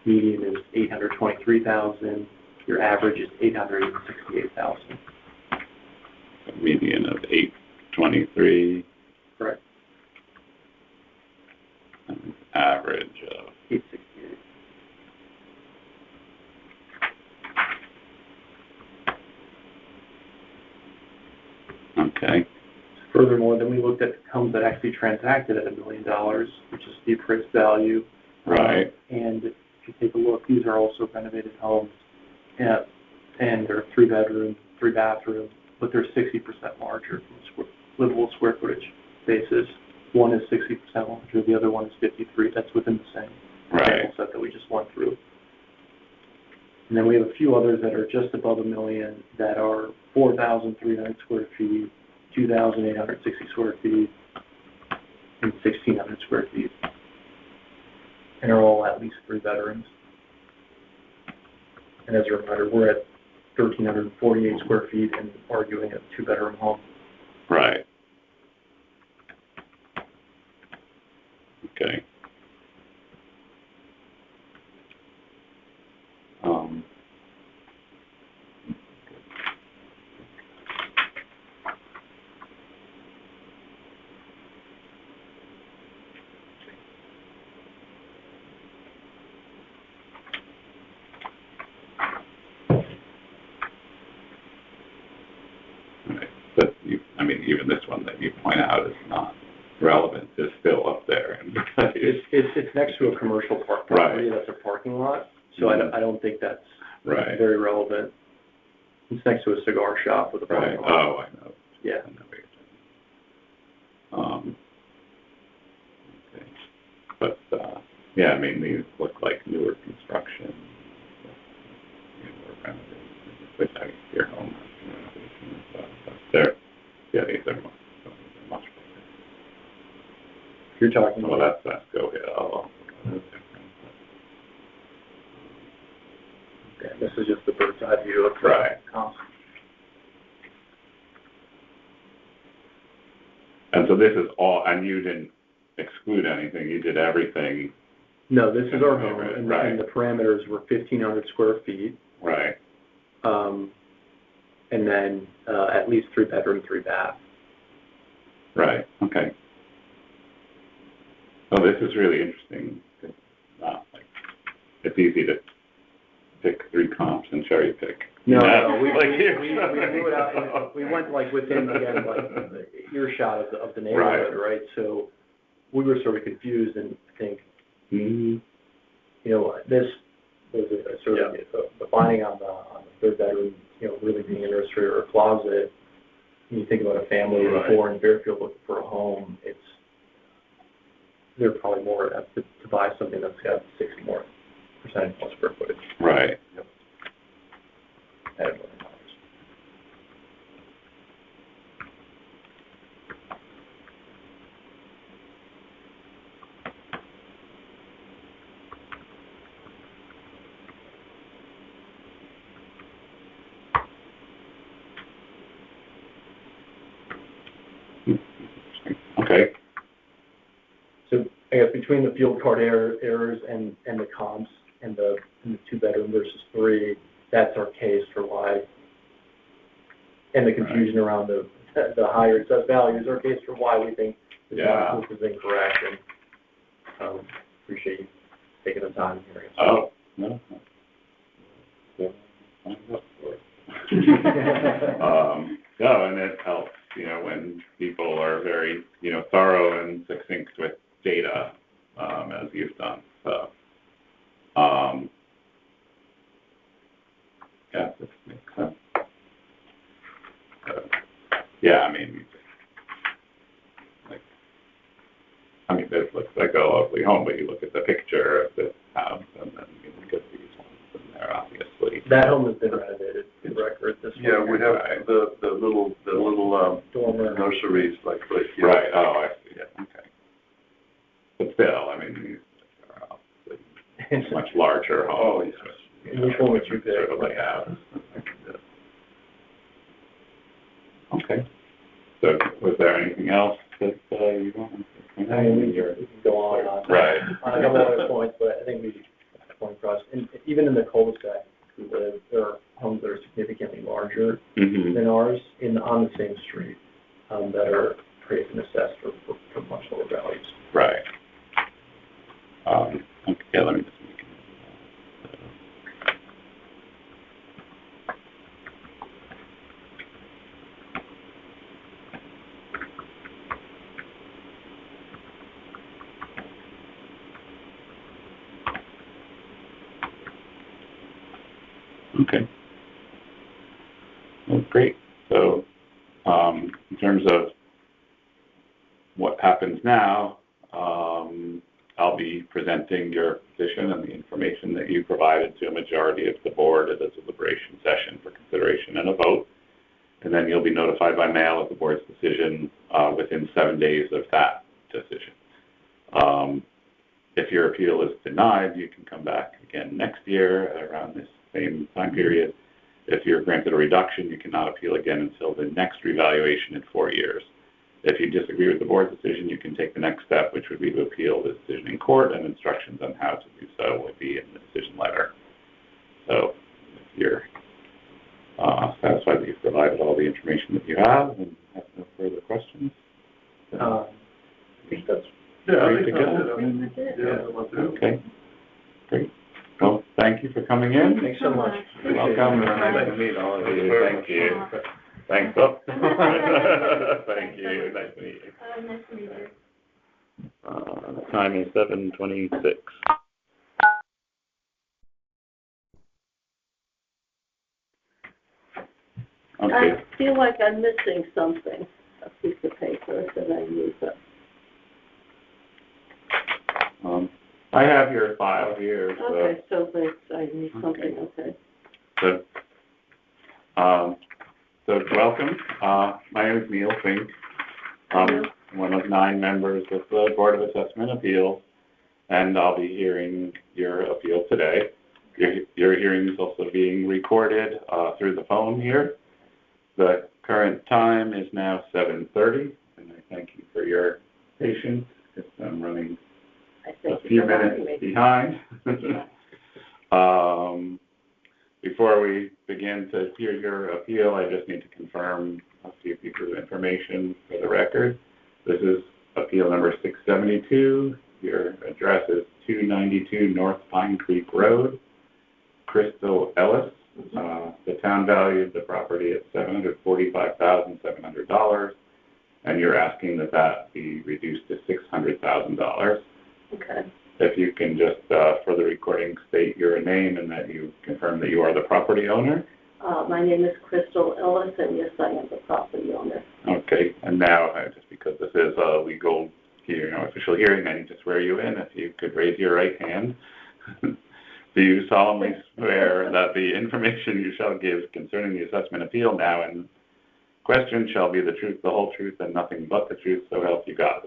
median is $823,000. Your average is $868,000. A median of 823. Correct. And average of 868. Okay. Furthermore, then we looked at homes that actually transacted at $1 million, which is the appraised value. Right. And if you take a look, these are also renovated homes, and they're 3-bedroom, 3-bathroom, but they're 60% larger from a livable square footage basis. One is 60% larger, the other one is 53. That's within the same sample set that we just went through. And then we have a few others that are just above $1 million that are 4,300 square feet, 2,860 square feet, and 1,600 square feet. And are all at least 3 bedrooms. And as a reminder, we're at 1,348 square feet and arguing a 2-bedroom home. Right. Okay. But even this one that you point out is not relevant, is still up there. It's next to a commercial property that's a parking lot, so I don't think that's very relevant. It's next to a cigar shop with a parking lot. Oh, I know. Yeah. I know what you're saying. Okay. But yeah, these look like newer construction. Which your home renovation and stuff. These are much bigger. You're talking about that's Go Hill. Yeah, this is just the bird's eye view of comps. And so this is all, and you didn't exclude anything. You did everything. No, this is our home, and the parameters were 1,500 square feet. Right. And then at least 3-bedroom, 3-bath. Right. Okay. Oh, this is really interesting. It's not like it's easy to pick 3 comps and cherry pick. No, we blew it out. We went within again the earshot of the neighborhood, right? So we were sort of confused, and I think this was a sort of the finding on the 3rd bedroom, really being a nursery or a closet. When you think about a family of 4 in Fairfield looking for a home, they're probably more apt to buy something that's got 60% more square footage. Right. Yep. At $1 million. Okay. So I guess between the field card errors and the comps and the 2-bedroom versus 3, that's our case for why, and the confusion around the higher assessed values, our case for why we think this is incorrect. And appreciate you taking the time and hearing us. Oh, no. No, and it helps, when people are very, thorough and succinct with data, as you've done. So, yeah, this makes sense. This looks like a lovely home, but you look at the picture of this house, and then you look at these homes, and they're obviously. That home has been renovated, in record this Yeah, we have the little dormer nurseries like right here. Right, oh, I see, yeah, okay. But still, these are obviously much larger homes. Oh, yes. Which one would you pick? Sort of layout. Okay. So, was there anything else that you wanted to I mean, we can go on. Right. On a couple other points, but I think we have a point across. And even in the cul-de-sac we live, there are homes that are significantly larger than ours on the same street that are appraised and assessed for much lower values. Right. Okay, let me just make it. Okay. Well, great. So, in terms of what happens now, I'll be presenting your position and the information that you provided to a majority of the board at a deliberation session for consideration and a vote. And then you'll be notified by mail of the board's decision within 7 days of that decision. If your appeal is denied, you can come back again next year around this same time period. If you're granted a reduction, you cannot appeal again until the next revaluation in 4 years. If you disagree with the board's decision, you can take the next step, which would be to appeal the decision in court, and instructions on how to do so would be in the decision letter. So if you're satisfied that you've provided all the information that you have and have no further questions, I think that's ready to go. Okay, great. Well, thank you for coming in. Thanks so much. You're welcome. Nice to meet all of you. Thank you. Thanks. Thank you. Nice to meet you. Nice to meet you. The time is 7:26. Okay. I feel like I'm missing something, a piece of paper that I use up. I have your file here. So. Okay, so I need something, okay. So welcome. My name is Neil Fink. I'm one of 9 members of the Board of Assessment Appeals, and I'll be hearing your appeal today. Your hearing is also being recorded through the phone here. The current time is now 7:30, and I thank you for your patience because I'm running a few minutes behind. Before we begin to hear your appeal, I just need to confirm a few pieces of information for the record. This is appeal number 672. Your address is 292 North Pine Creek Road, Crystal Ellis. The town valued the property at $745,700, and you're asking that be reduced to $600,000. Okay. If you can just, for the recording, state your name and that you confirm that you are the property owner. My name is Crystal Ellis, and yes, I am the property owner. Okay, and now, just because this is a legal official hearing, I need to swear you in. If you could raise your right hand. Do you solemnly swear that the information you shall give concerning the assessment appeal now in question shall be the truth, the whole truth, and nothing but the truth, so help you God?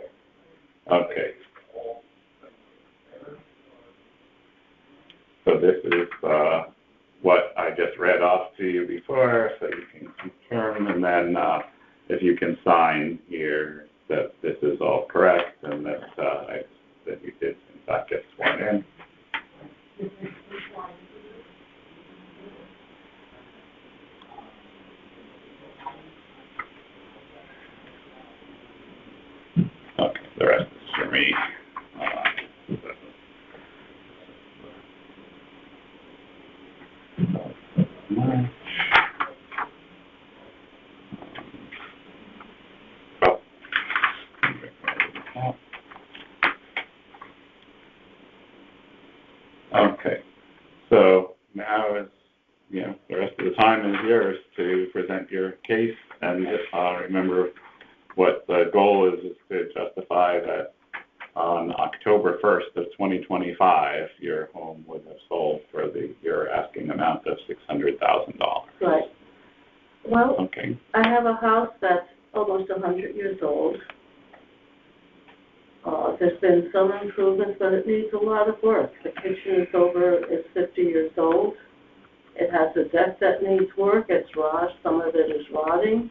Okay. So this is what I just read off to you before, so you can confirm, and then if you can sign here that this is all correct and that that you did in fact get sworn in. Okay, the rest is for me. Okay, so now is, the rest of the time is yours to present your case, and remember what the goal is to justify that on October 1st of 2025, your home would have sold for your asking amount of $600,000. Right. Well, okay. I have a house that's almost 100 years old. There's been some improvements, but it needs a lot of work. The kitchen is 50 years old. It has a deck that needs work. It's rotted. Some of it is rotting.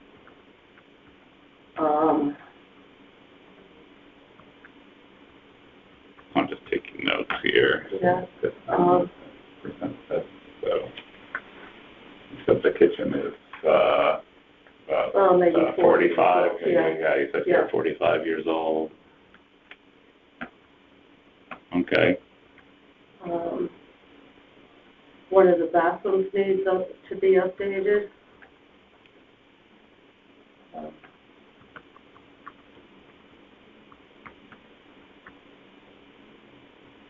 I'm just taking notes here. Yeah. So the kitchen is about maybe 45. Yeah, you said you're 45 years old. Okay. One of the bathrooms needs to be updated.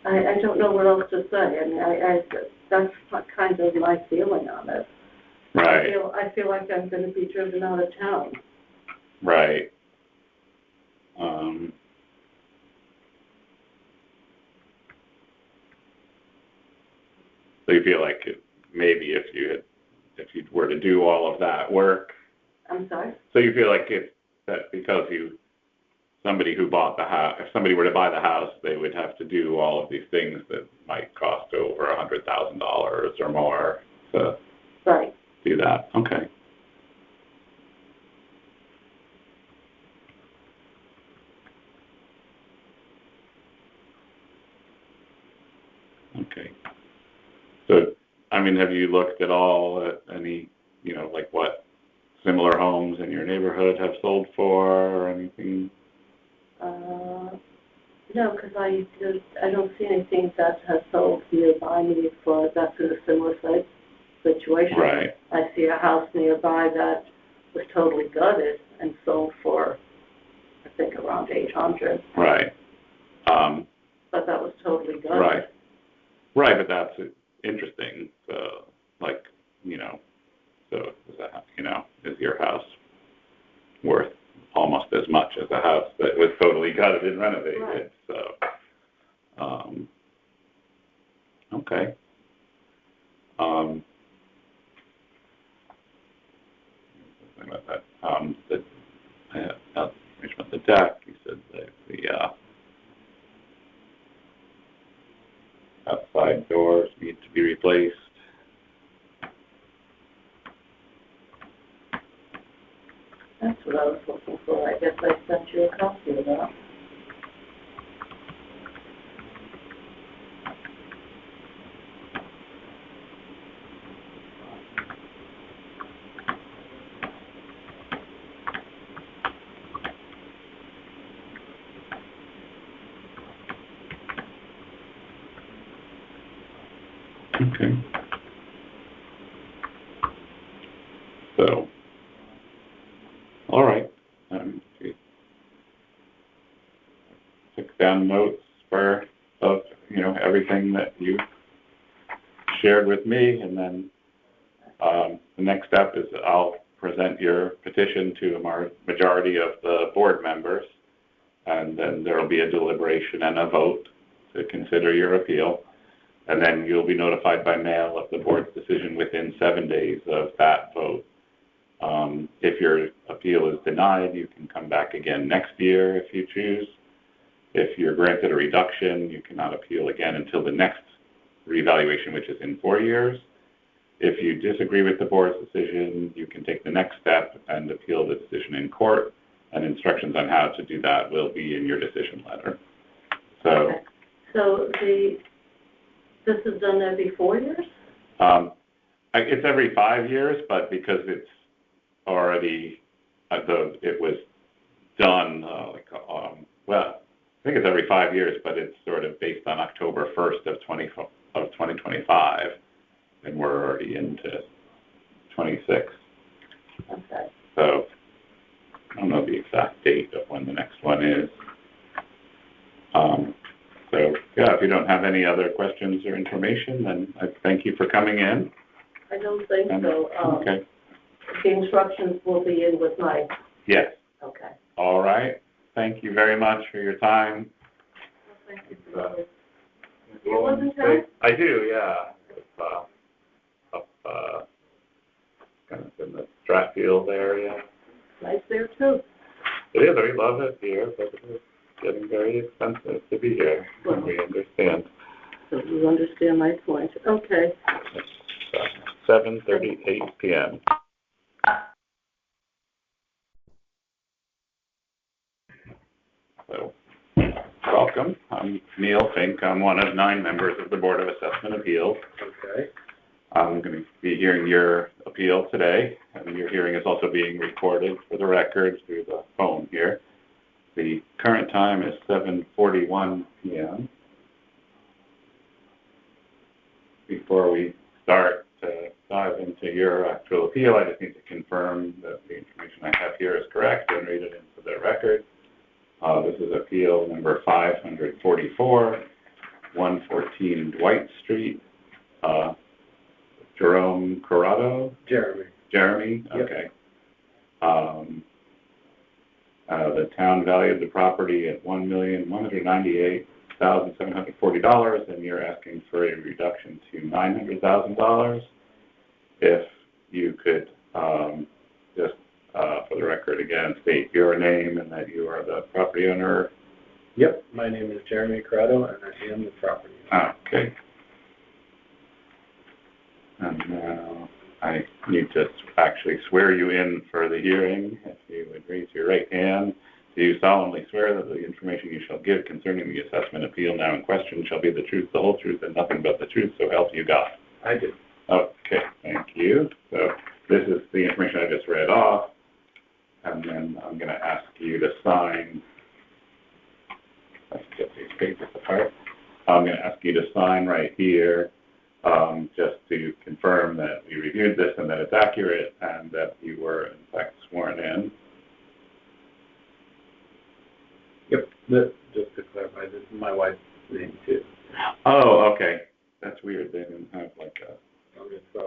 I don't know what else to say. I mean, that's kind of my feeling on it. Right. I feel like I'm going to be driven out of town. Right. So you feel like maybe if you were to do all of that work. I'm sorry? So you feel like that because somebody who bought the house, if somebody were to buy the house, they would have to do all of these things that might cost over $100,000 or more to right. do that. Okay. Okay. So, I mean, have you looked at all at any, like what similar homes in your neighborhood have sold for or anything? No, because I don't see anything that has sold nearby me that's in a similar situation. Right. I see a house nearby that was totally gutted and sold for, I think, around $800. Right. But that was totally gutted. Right. Right, but that's interesting. So, is your house worth almost as much as a house that was totally gutted and renovated? Right. So, okay. About that. The deck. You said that the outside doors need to be replaced. That's what I was looking for. I guess I sent you a copy of that. Okay. So, all right. Took down notes of everything that you shared with me, and then the next step is I'll present your petition to a majority of the board members, and then there will be a deliberation and a vote to consider your appeal. And then you'll be notified by mail of the board's decision within 7 days of that vote. If your appeal is denied, you can come back again next year if you choose. If you're granted a reduction, you cannot appeal again until the next reevaluation, which is in 4 years. If you disagree with the board's decision, you can take the next step and appeal the decision in court, and instructions on how to do that will be in your decision letter. So, okay. So this is done every 4 years? It's every 5 years, but because it's already, it was done, well, I think it's every 5 years, but it's sort of based on October 1st of 2025, and we're already into 26. Okay. So I don't know the exact date of when the next one is. So yeah, if you don't have any other questions or information, then I thank you for coming in. I don't think so. Okay. The instructions will be in with my... Yes. Okay. All right. Thank you very much for your time. Well, thank you for you live in town? I do, yeah. It's, up kind of in the Stratfield area. Nice there too. It is. We love it here, but it is getting very expensive to be here. Well, we understand. So you understand my point. Okay. 7:38 p.m. So, welcome. I'm Neil Fink. I'm one of 9 members of the Board of Assessment Appeals. Okay. I'm going to be hearing your appeal today, and your hearing is also being recorded for the record through the phone here. The current time is 7:41 p.m. Before we start to dive into your actual appeal, I just need to confirm that the information I have here is correct and read it into the record. This is appeal number 544, 114 Dwight Street. Jerome Corrado? Jeremy? Okay. The town valued the property at $1,198,740, and you're asking for a reduction to $900,000. If you could just, for the record again, state your name and that you are the property owner. Yep, my name is Jeremy Corrado, and I am the property owner. Okay. And now I need to actually swear you in for the hearing. If you would raise your right hand, do you solemnly swear that the information you shall give concerning the assessment appeal now in question shall be the truth, the whole truth, and nothing but the truth, so help you God? I do. Okay, thank you. So this is the information I just read off, and then I'm going to ask you to sign. Let's get these papers apart. I'm going to ask you to sign right here. Just to confirm that we reviewed this and that it's accurate and that you were in fact sworn in. Yep, just to clarify, this is my wife's name too. Oh, okay. That's weird. They didn't have like a...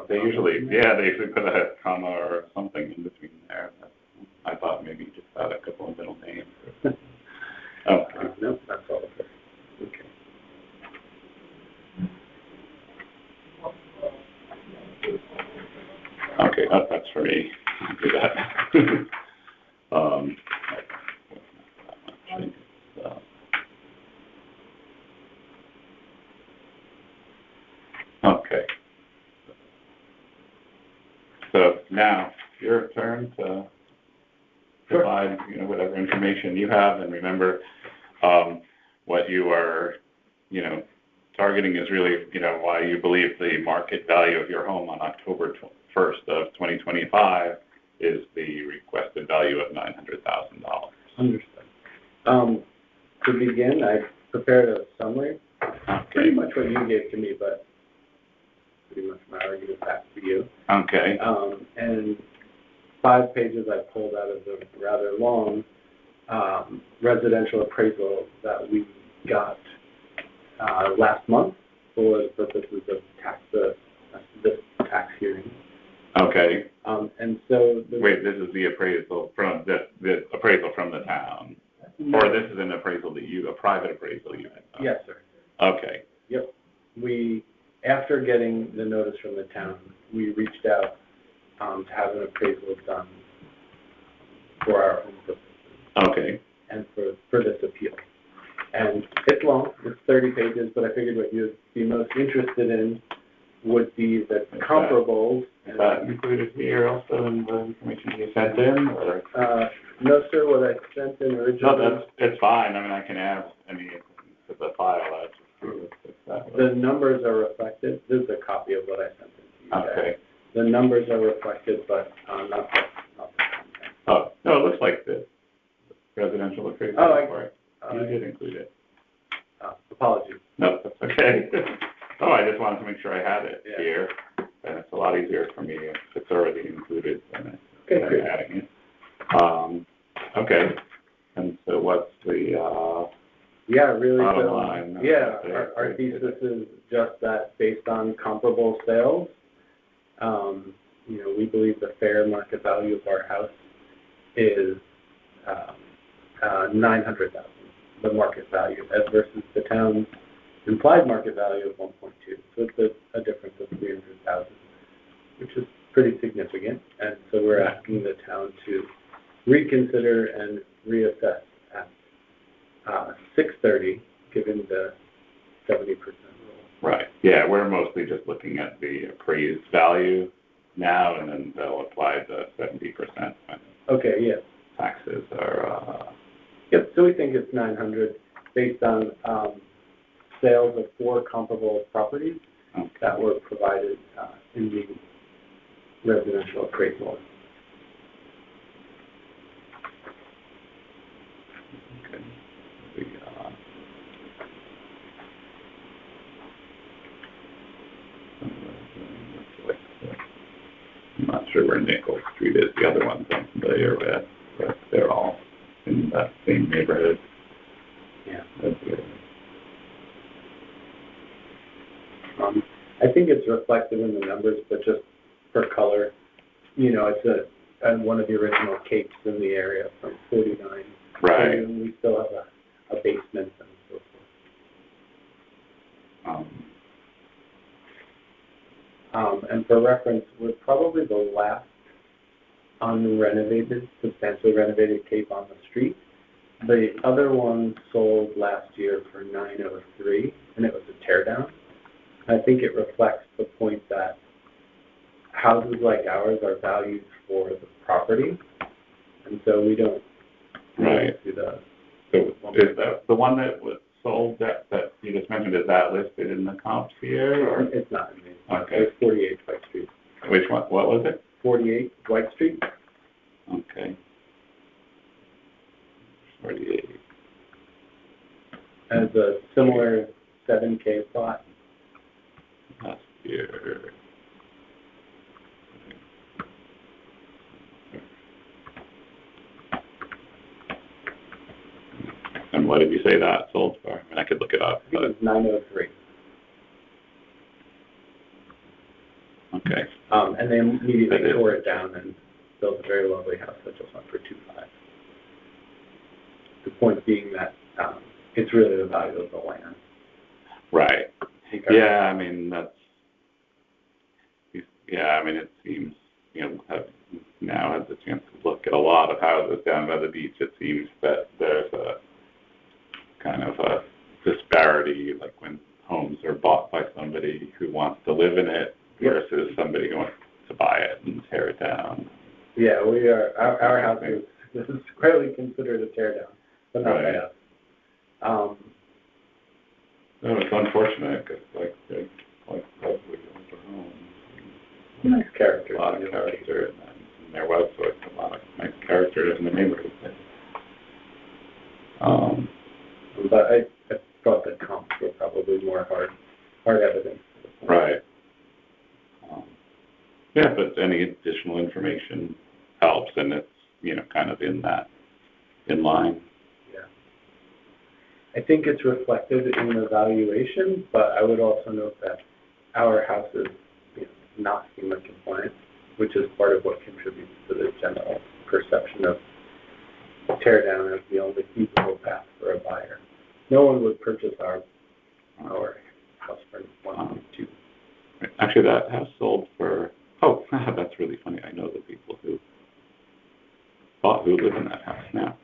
They usually put a comma or something in between there. I thought maybe you just had a couple of middle names. Okay. No, that's all of it. Okay. Okay, that's for me. I'll do that. Okay. So now your turn to provide, whatever information you have, and remember, what you are, targeting is really, why you believe the market value of your home on October 1st of 2025 is the requested value of $900,000. Understood. To begin, I prepared a summary, pretty much what you gave to me, but pretty much my argument back to you. Okay. And 5 pages I pulled out of the rather long residential appraisal that we got last month for the purposes of this tax hearing. Okay. And so wait, this is the appraisal from the appraisal from the town. Or this is an appraisal that a private appraisal you had done? Yes, sir. Okay. Yep. After getting the notice from the town, we reached out to have an appraisal done for our own purposes. Okay. And for this appeal. And it's long, it's 30 pages, but I figured what you'd be most interested in would be the comparables. Is that included here also in the information you sent in? Or? No, sir, what I sent in originally. No, it's fine. I mean, I can add any to the file. The numbers are reflected. This is a copy of what I sent in to you. Okay. The numbers are reflected, but not the content. Oh, no, it looks like this. Residential appraisal. You did include it. Apologies. No, that's okay. I just wanted to make sure I had it here. And it's a lot easier for me if it's already included than adding it. Okay. And so what's the bottom line? Our thesis is just that based on comparable sales, we believe the fair market value of our house is $900,000, the market value, as versus the town's implied market value of 1.2. So it's a difference of $300,000, which is pretty significant. And so we're asking the town to reconsider and reassess at 630, given the 70% rule. Right. Yeah, we're mostly just looking at the appraised value now, and then they'll apply the 70% when taxes are. Yep. So we think it's 900 based on sales of 4 comparable properties that were provided in the residential appraisal. I'm not sure where Nickel Street is. The other ones I'm familiar with, but they're all in that same neighborhood. Yeah. I think it's reflective in the numbers, but just for color, it's one of the original capes in the area from 49. Right. And we still have a basement and so forth. And for reference, we're probably the last unrenovated, substantially renovated cape on the street. The other one sold last year for $903, and it was a tear down. I think it reflects the point that houses like ours are valued for the property, and so we don't do the. So is that the one that was sold that you just mentioned? Is that listed in the comps here? Or? It's not. Okay. It's 48 White Street. Which one? What was it? 48 White Street. Okay. 48. As a similar 7K plot. Last year. And what did you say that sold for? I mean, I could look it up. I think it was 903. Okay. And they immediately tore it down and built a very lovely house that just went for $2.5. The point being that it's really the value of the land. Right. Yeah, I mean it seems now had the chance to look at a lot of houses down by the beach. It seems that there's a kind of a disparity, like when homes are bought by somebody who wants to live in it versus somebody who wants to buy it and tear it down. Yeah, we are. Our house is squarely considered a tear down, but not by us. No, it's unfortunate because like lovely older homes. Nice character. A lot of character, and there was a lot of nice character in the neighborhood. But I thought the comps were probably more hard evidence. Right. Yeah, but any additional information helps, and it's kind of in line. Yeah. I think it's reflected in the valuation, but I would also note that our house is not FEMA compliant, which is part of what contributes to the general perception of tear down as the only feasible path for a buyer. No one would purchase our house for 1.2. Actually, that house sold for, oh, that's really funny. I know the people who live in that house now.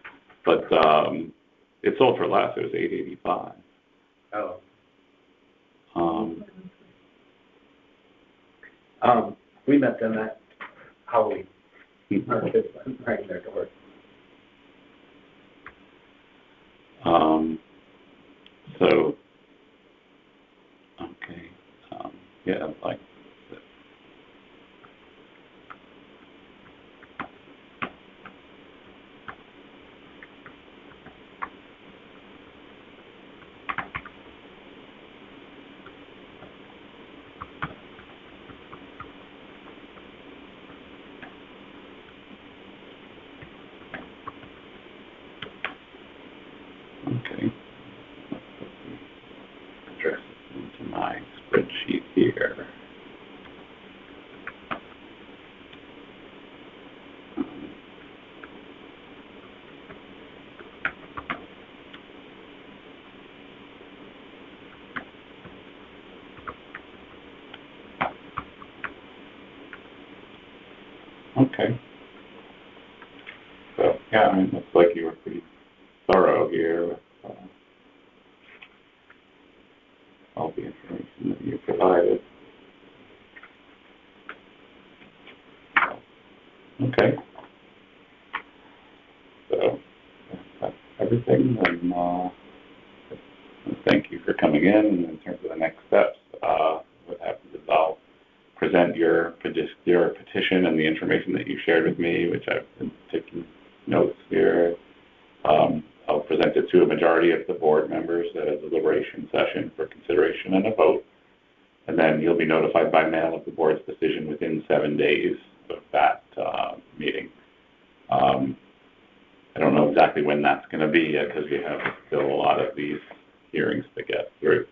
But it sold for less. It was $885. Oh. We met them at Halloween. Our kids went right in their door. So, okay, yeah, like, okay. Address into my spreadsheet here. Okay. So, yeah, I mean, it looks like you were pretty thorough here with all the information that you provided. Okay. So, that's everything. And thank you for coming in. And in terms of the next steps, what happens is I'll present your petition and the information that you shared with me, which I've been taking notes here. I'll present it to a majority of the board members at a deliberation session for consideration and a vote. And then you'll be notified by mail of the board's decision within 7 days of that meeting. I don't know exactly when that's going to be yet because we have still a lot of these hearings to get through.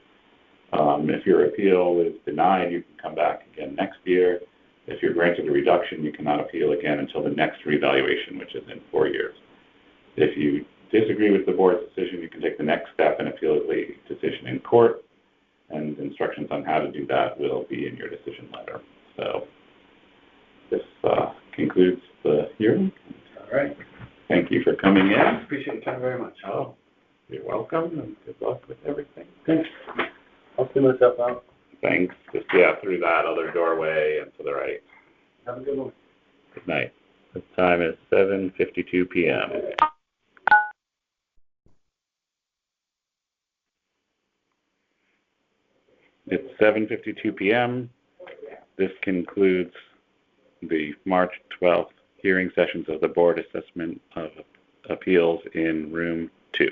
If your appeal is denied, you can come back again next year. If you're granted a reduction, you cannot appeal again until the next revaluation, which is in 4 years. If you disagree with the board's decision, you can take the next step and appeal the decision in court, and instructions on how to do that will be in your decision letter. So this concludes the hearing. All right. Thank you for coming in. Appreciate your time very much. Oh, you're welcome, and good luck with everything. Thanks. I'll see myself out. Thanks. Just, yeah, through that other doorway and to the right. Have a good one. Good night. The time is 7:52 p.m. It's 7:52 p.m. This concludes the March 12th hearing sessions of the Board Assessment of Appeals in Room 2.